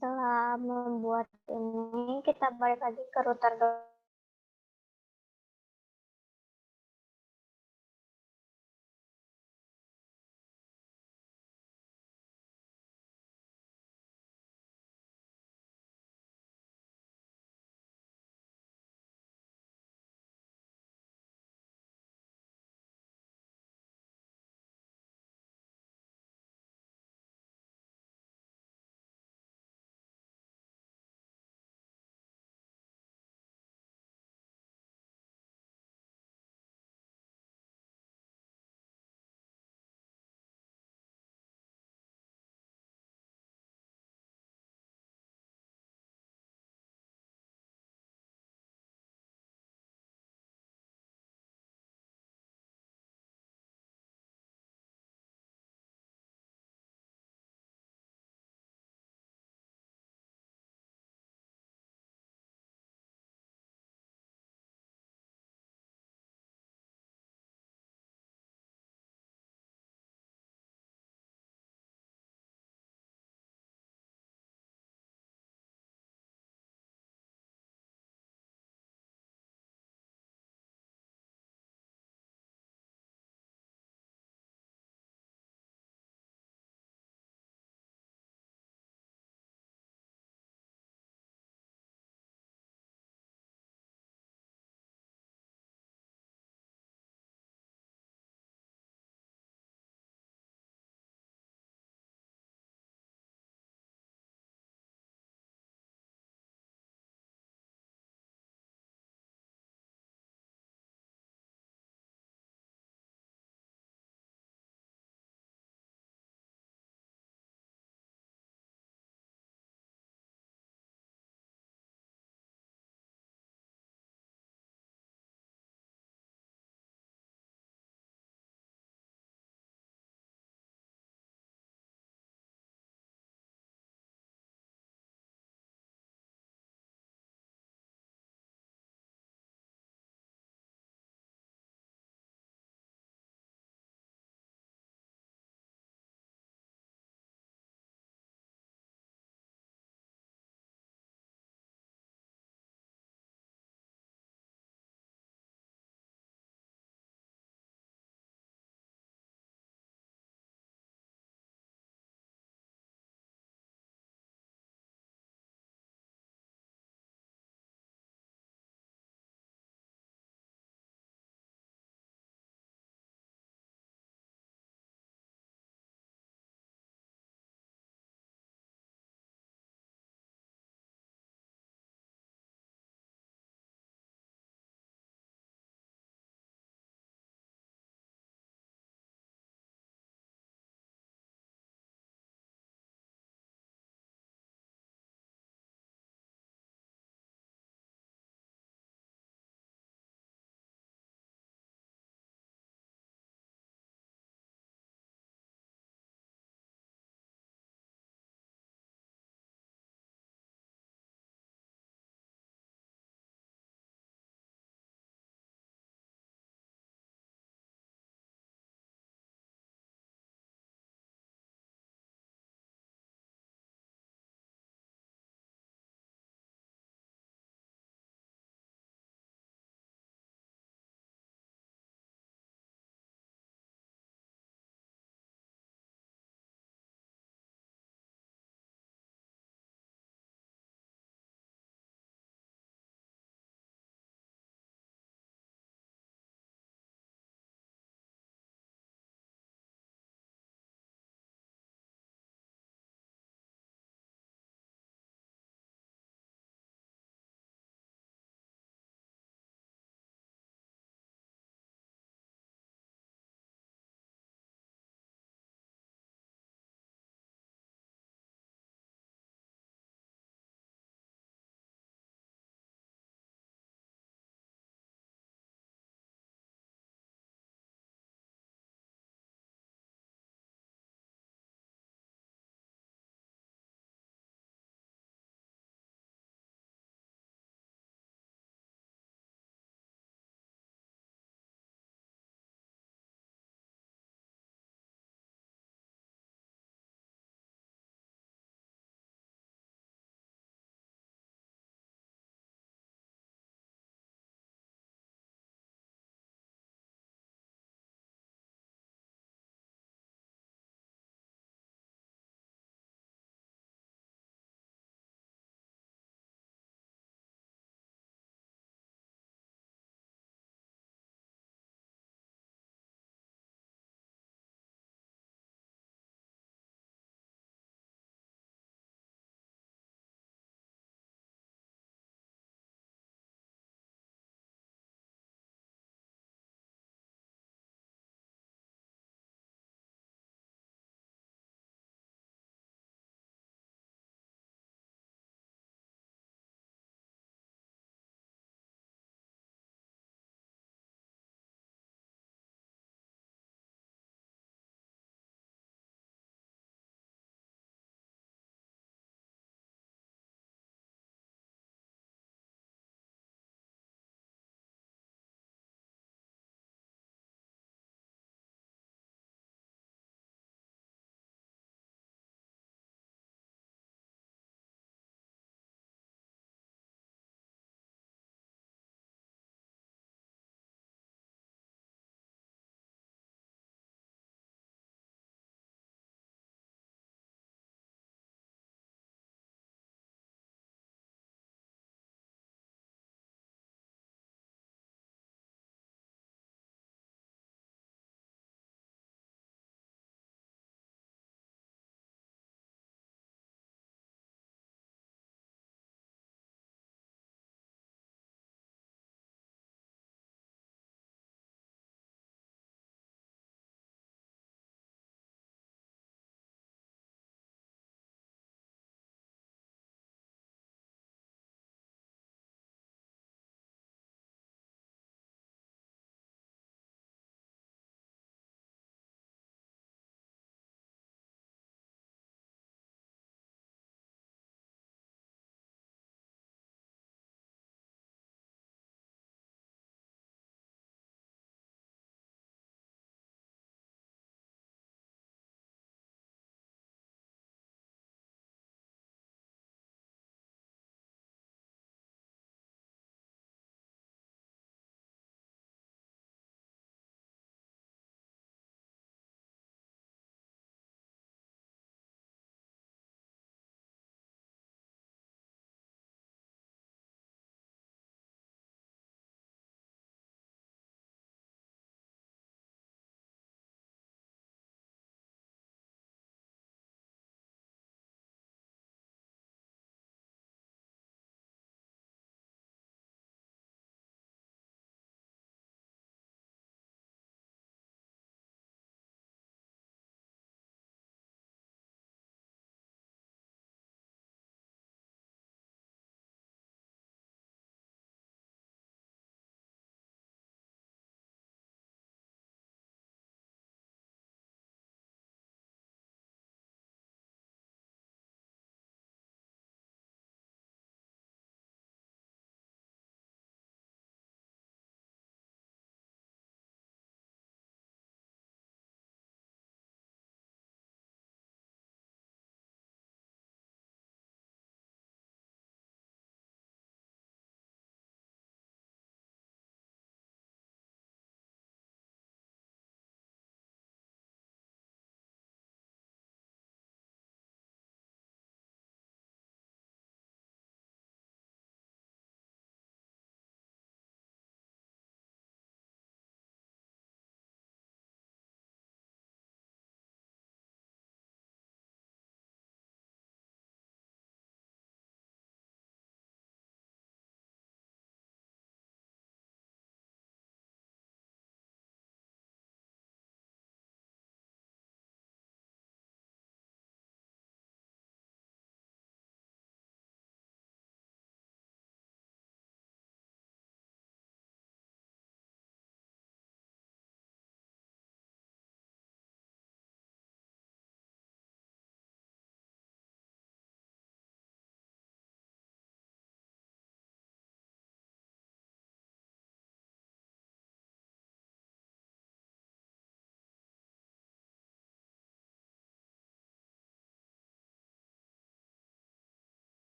Setelah membuat ini, kita balik lagi ke router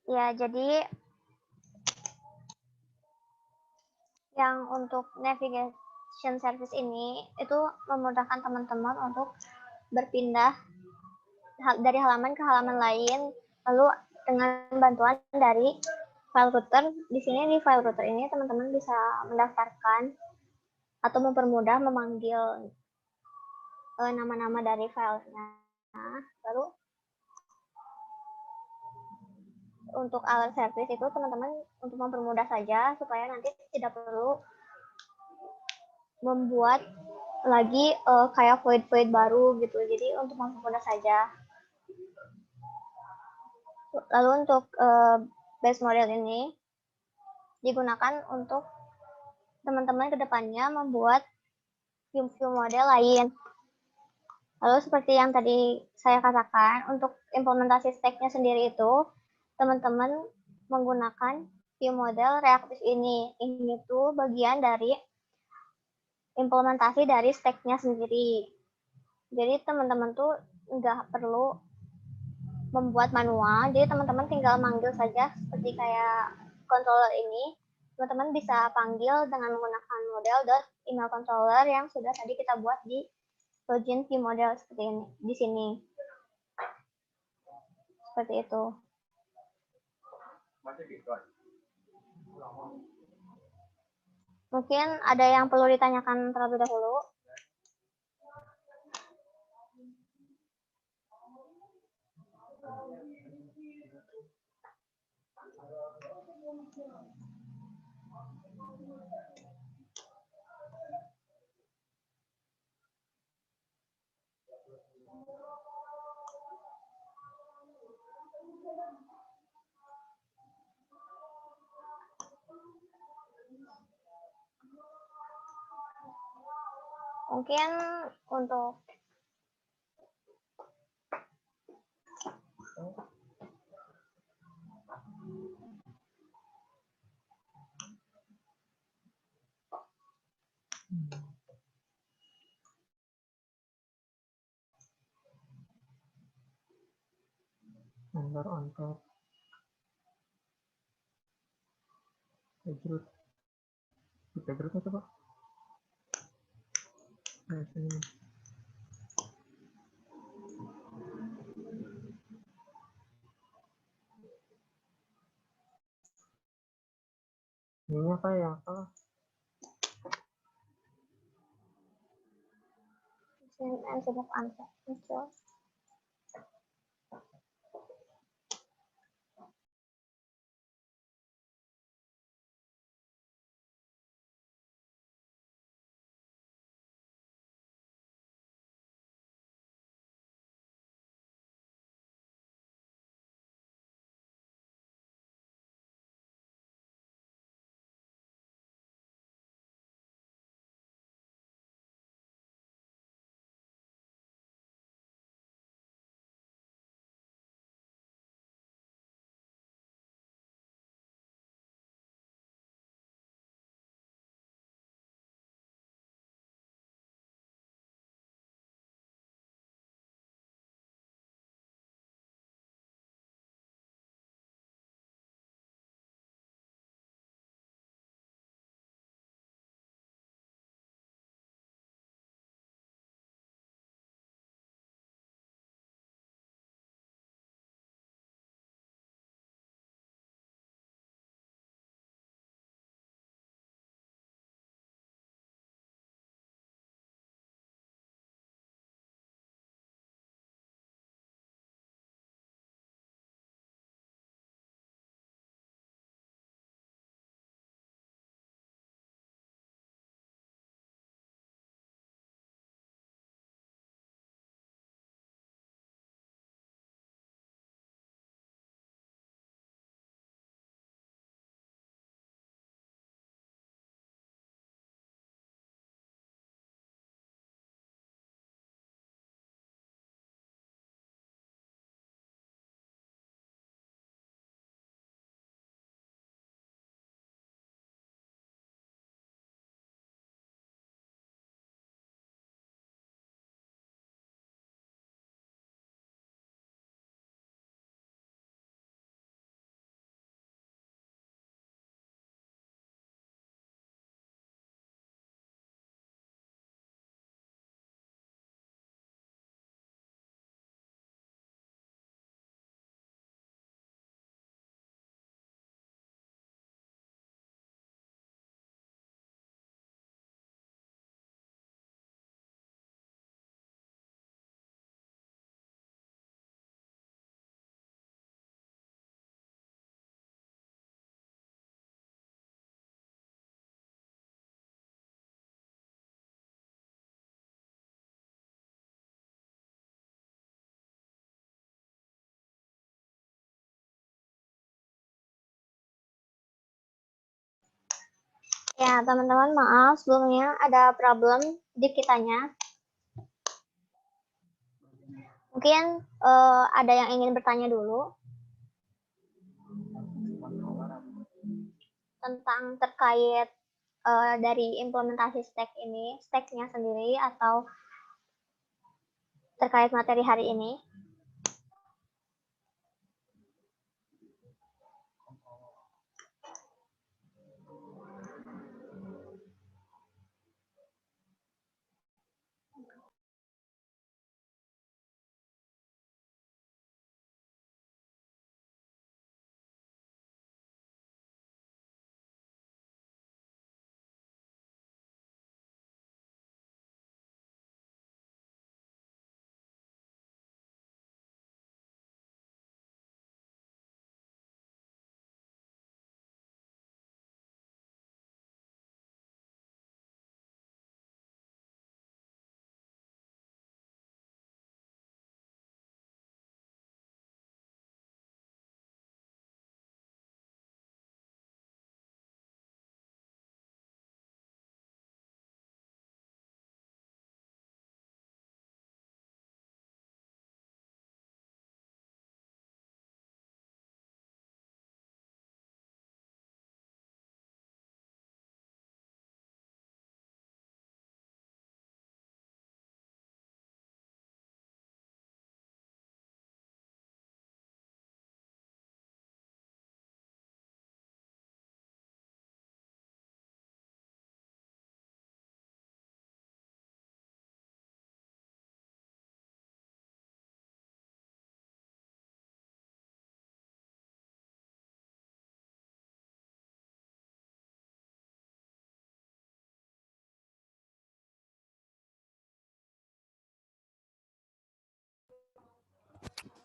Ya, jadi yang untuk navigation service ini itu memudahkan teman-teman untuk berpindah dari halaman ke halaman lain, lalu dengan bantuan dari file router. Di sini di file router ini teman-teman bisa mendaftarkan atau mempermudah memanggil nama-nama dari filenya. Lalu untuk alert service itu teman-teman untuk mempermudah saja supaya nanti tidak perlu membuat lagi kayak void baru gitu. Jadi untuk mempermudah saja. Lalu untuk base model ini digunakan untuk teman-teman kedepannya membuat view model lain. Lalu seperti yang tadi saya katakan, untuk implementasi stack-nya sendiri itu, teman-teman menggunakan view model reaktif ini. Ini tuh bagian dari implementasi dari stack-nya sendiri. Jadi teman-teman tuh nggak perlu membuat manual, jadi teman-teman tinggal manggil saja seperti kayak controller ini. Teman-teman bisa panggil dengan menggunakan model.email controller yang sudah tadi kita buat di login view model seperti ini di sini. Seperti itu. Mungkin ada yang perlu ditanyakan terlebih dahulu. Mungkin untuk Member on top. Page root apa? Nah, sini. Ini apa yang salah? answer. Ya, teman-teman, maaf sebelumnya ada problem di kitanya. Mungkin ada yang ingin bertanya dulu tentang terkait dari implementasi stack-nya sendiri atau terkait materi hari ini.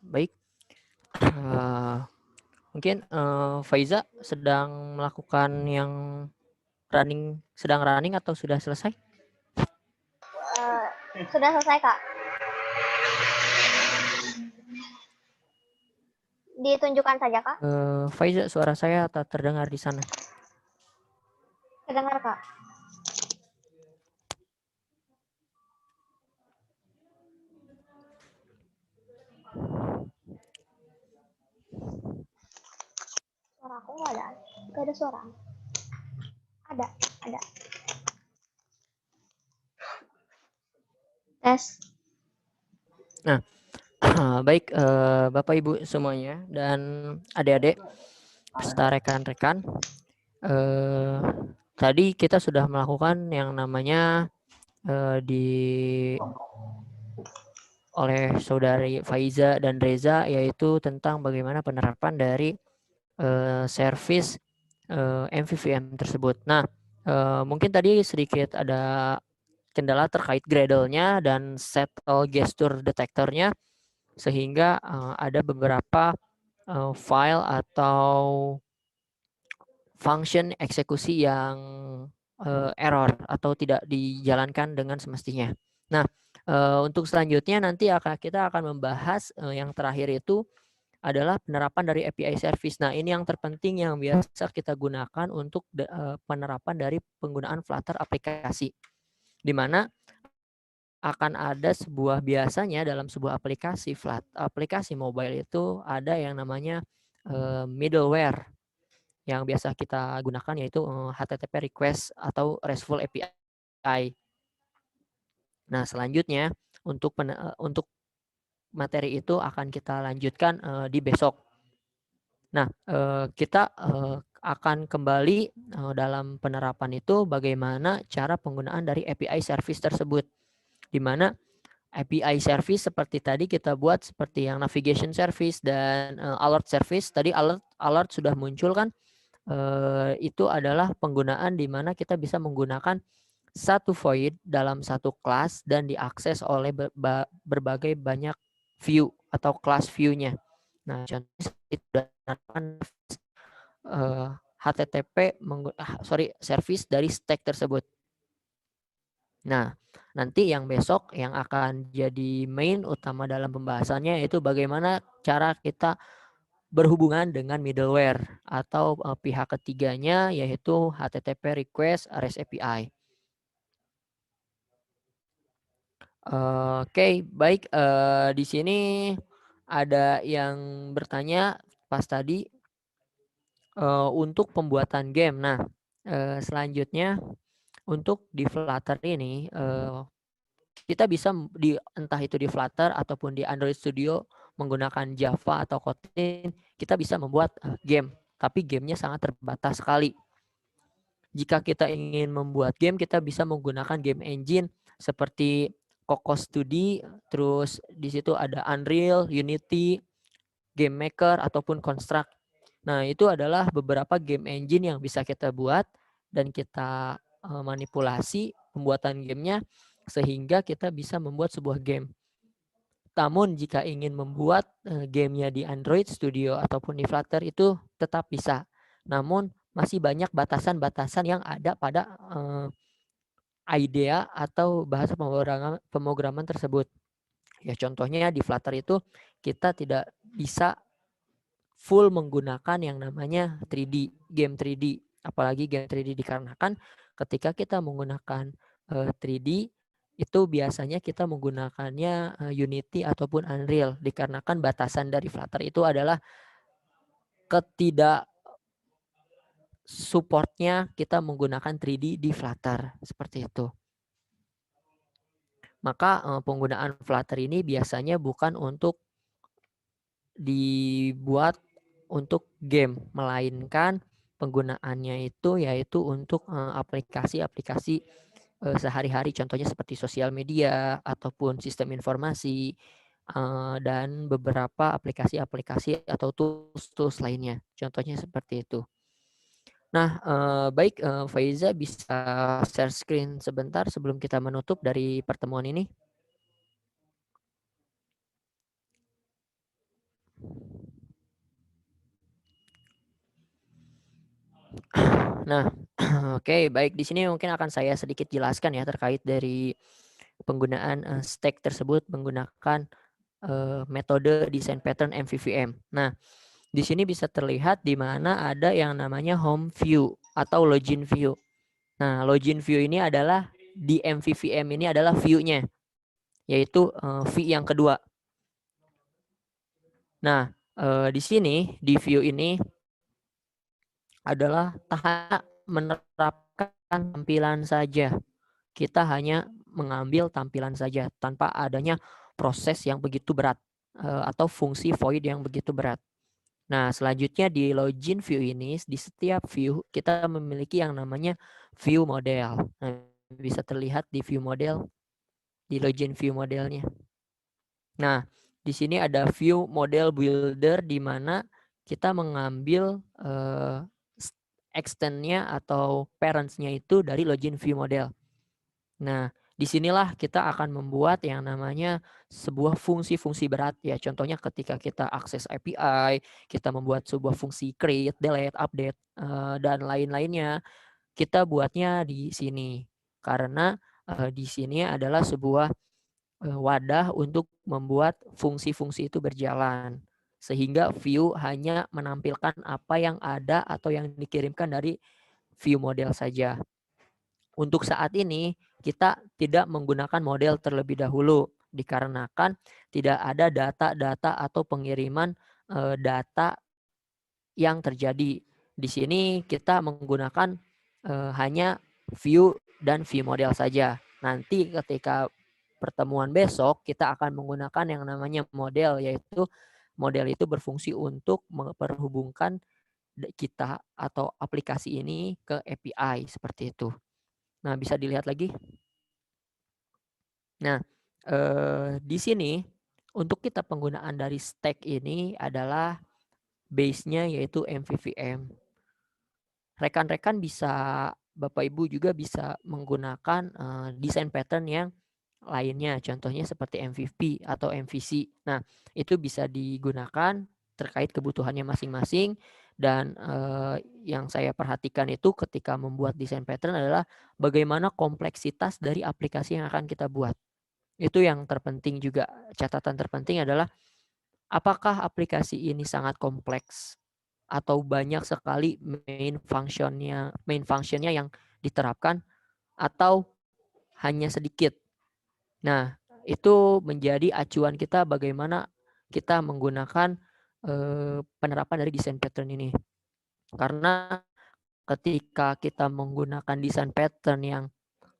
Baik. Mungkin Faiza sedang melakukan yang sedang running atau sudah selesai? Sudah selesai, Kak. Ditunjukkan saja, Kak. Faiza, suara saya tak terdengar di sana. Terdengar, Kak. Suara aku nggak ada. Nggak ada suara. Ada. Tes. Nah, baik Bapak Ibu semuanya dan adik-adik serta rekan-rekan. Tadi kita sudah melakukan yang namanya oleh saudari Faiza dan Reza, yaitu tentang bagaimana penerapan dari service MVVM tersebut. Nah, mungkin tadi sedikit ada kendala terkait Gradle-nya dan settle gesture detector-nya, sehingga ada beberapa file atau function eksekusi yang error atau tidak dijalankan dengan semestinya. Nah, untuk selanjutnya nanti kita akan membahas yang terakhir itu adalah penerapan dari API service. Nah, ini yang terpenting yang biasa kita gunakan untuk penerapan dari penggunaan Flutter aplikasi, di mana akan ada biasanya dalam sebuah aplikasi mobile itu ada yang namanya middleware yang biasa kita gunakan, yaitu HTTP request atau RESTful API. Nah, selanjutnya untuk materi itu akan kita lanjutkan di besok. Nah, kita akan kembali dalam penerapan itu bagaimana cara penggunaan dari API service tersebut, di mana API service seperti tadi kita buat seperti yang navigation service dan alert service. Tadi alert sudah muncul kan, itu adalah penggunaan di mana kita bisa menggunakan satu void dalam satu kelas dan diakses oleh berbagai banyak view atau kelas view-nya. Nah, contohnya itu HTTP service dari stack tersebut. Nah, nanti yang besok yang akan jadi main utama dalam pembahasannya itu bagaimana cara kita berhubungan dengan middleware atau pihak ketiganya, yaitu HTTP request REST API. Oke, baik. Di sini ada yang bertanya pas tadi untuk pembuatan game. Nah, selanjutnya untuk di Flutter ini kita bisa entah itu di Flutter ataupun di Android Studio menggunakan Java atau Kotlin, kita bisa membuat game, tapi gamenya sangat terbatas sekali. Jika kita ingin membuat game, kita bisa menggunakan game engine seperti Cocos 2D, terus di situ ada Unreal, Unity, Game Maker ataupun Construct. Nah, itu adalah beberapa game engine yang bisa kita buat dan kita manipulasi pembuatan gamenya sehingga kita bisa membuat sebuah game. Namun jika ingin membuat gamenya di Android Studio ataupun di Flutter itu tetap bisa. Namun masih banyak batasan-batasan yang ada pada IDEA atau bahasa pemrograman tersebut. Ya contohnya di Flutter itu kita tidak bisa full menggunakan yang namanya 3D, game 3D. Apalagi game 3D dikarenakan ketika kita menggunakan 3D itu biasanya kita menggunakannya Unity ataupun Unreal dikarenakan batasan dari Flutter itu adalah ketidak supportnya kita menggunakan 3D di Flutter seperti itu. Maka penggunaan Flutter ini biasanya bukan untuk dibuat untuk game, melainkan penggunaannya itu yaitu untuk aplikasi-aplikasi sehari-hari, contohnya seperti sosial media ataupun sistem informasi dan beberapa aplikasi-aplikasi atau tools-tools lainnya. Contohnya seperti itu. Nah, baik Faiza bisa share screen sebentar sebelum kita menutup dari pertemuan ini. Nah, oke, baik di sini mungkin akan saya sedikit jelaskan ya terkait dari penggunaan stack tersebut menggunakan metode design pattern MVVM. Nah, di sini bisa terlihat di mana ada yang namanya home view atau login view. Nah, login view ini adalah di MVVM ini adalah view-nya, yaitu V yang kedua. Nah, di sini di view ini adalah hanya menerapkan tampilan saja. Kita hanya mengambil tampilan saja tanpa adanya proses yang begitu berat atau fungsi void yang begitu berat. Nah, selanjutnya di login view ini, di setiap view kita memiliki yang namanya view model. Nah, bisa terlihat di view model, di login view modelnya. Nah, di sini ada view model builder di mana kita mengambil extend-nya atau parents-nya itu dari login view model. Nah, disinilah kita akan membuat yang namanya sebuah fungsi-fungsi berat ya. Contohnya ketika kita akses API, kita membuat sebuah fungsi create, delete, update, dan lain-lainnya. Kita buatnya di sini. Karena di sini adalah sebuah wadah untuk membuat fungsi-fungsi itu berjalan. Sehingga view hanya menampilkan apa yang ada atau yang dikirimkan dari view model saja. Untuk saat ini kita tidak menggunakan model terlebih dahulu dikarenakan tidak ada data-data atau pengiriman data yang terjadi. Di sini kita menggunakan hanya view dan view model saja. Nanti ketika pertemuan besok kita akan menggunakan yang namanya model, yaitu model itu berfungsi untuk memperhubungkan kita atau aplikasi ini ke API seperti itu. Nah, bisa dilihat lagi. Nah, di sini untuk kita penggunaan dari stack ini adalah base-nya yaitu MVVM. Rekan-rekan bisa, Bapak Ibu juga bisa menggunakan desain pattern yang lainnya. Contohnya seperti MVP atau MVC. Nah, itu bisa digunakan terkait kebutuhannya masing-masing. Dan yang saya perhatikan itu ketika membuat desain pattern adalah bagaimana kompleksitas dari aplikasi yang akan kita buat. Itu yang terpenting juga. Catatan terpenting adalah apakah aplikasi ini sangat kompleks atau banyak sekali main functionnya yang diterapkan atau hanya sedikit. Nah, itu menjadi acuan kita bagaimana kita menggunakan penerapan dari desain pattern ini. Karena ketika kita menggunakan desain pattern yang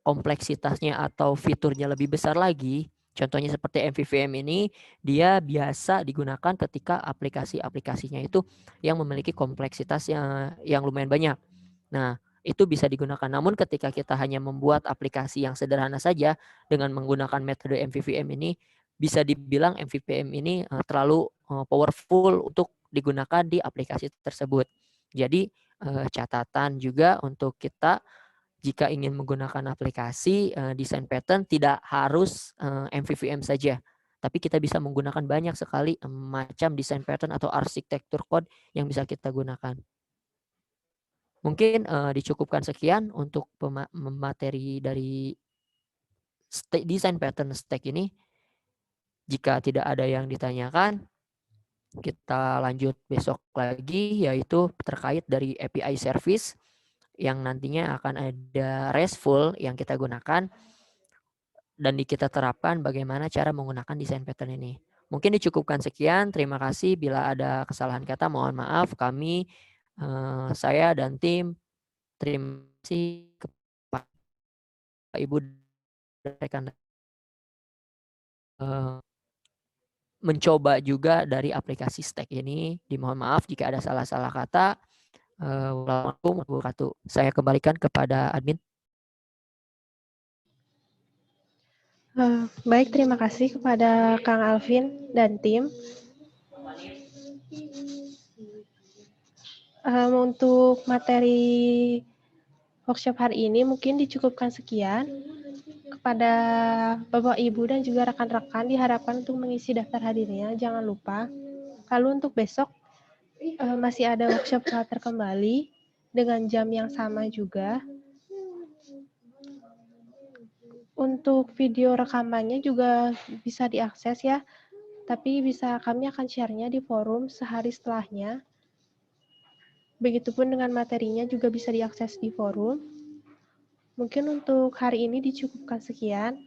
kompleksitasnya atau fiturnya lebih besar lagi, contohnya seperti MVVM ini, dia biasa digunakan ketika aplikasi-aplikasinya itu yang memiliki kompleksitas yang lumayan banyak. Nah, itu bisa digunakan. Namun ketika kita hanya membuat aplikasi yang sederhana saja dengan menggunakan metode MVVM ini, bisa dibilang MVVM ini terlalu powerful untuk digunakan di aplikasi tersebut. Jadi catatan juga untuk kita jika ingin menggunakan aplikasi desain pattern tidak harus MVVM saja, tapi kita bisa menggunakan banyak sekali macam desain pattern atau arsitektur code yang bisa kita gunakan. Mungkin dicukupkan sekian untuk materi dari desain pattern stack ini. Jika tidak ada yang ditanyakan, kita lanjut besok lagi, yaitu terkait dari API service yang nantinya akan ada RESTful yang kita gunakan dan kita terapkan bagaimana cara menggunakan desain pattern ini. Mungkin dicukupkan sekian. Terima kasih. Bila ada kesalahan kata, mohon maaf. Saya dan tim, terima kasih kepada Ibu dan rekan mencoba juga dari aplikasi Stack ini. Dimohon maaf jika ada salah-salah kata. Wassalamualaikum warahmatullahi wabarakatuh. Saya kembalikan kepada admin. Baik, terima kasih kepada Kang Alvin dan tim. Untuk materi workshop hari ini mungkin dicukupkan sekian. Kepada Bapak, Ibu, dan juga rekan-rekan diharapkan untuk mengisi daftar hadirnya, jangan lupa. Lalu untuk besok masih ada workshop Flutter kembali dengan jam yang sama juga. Untuk video rekamannya juga bisa diakses ya, tapi kami akan share-nya di forum sehari setelahnya. Begitupun dengan materinya juga bisa diakses di forum. Mungkin untuk hari ini dicukupkan sekian.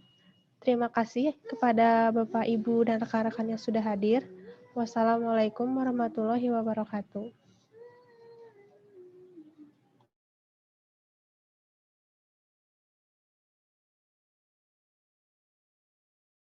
Terima kasih kepada Bapak, Ibu, dan rekan-rekan yang sudah hadir. Wassalamualaikum warahmatullahi wabarakatuh.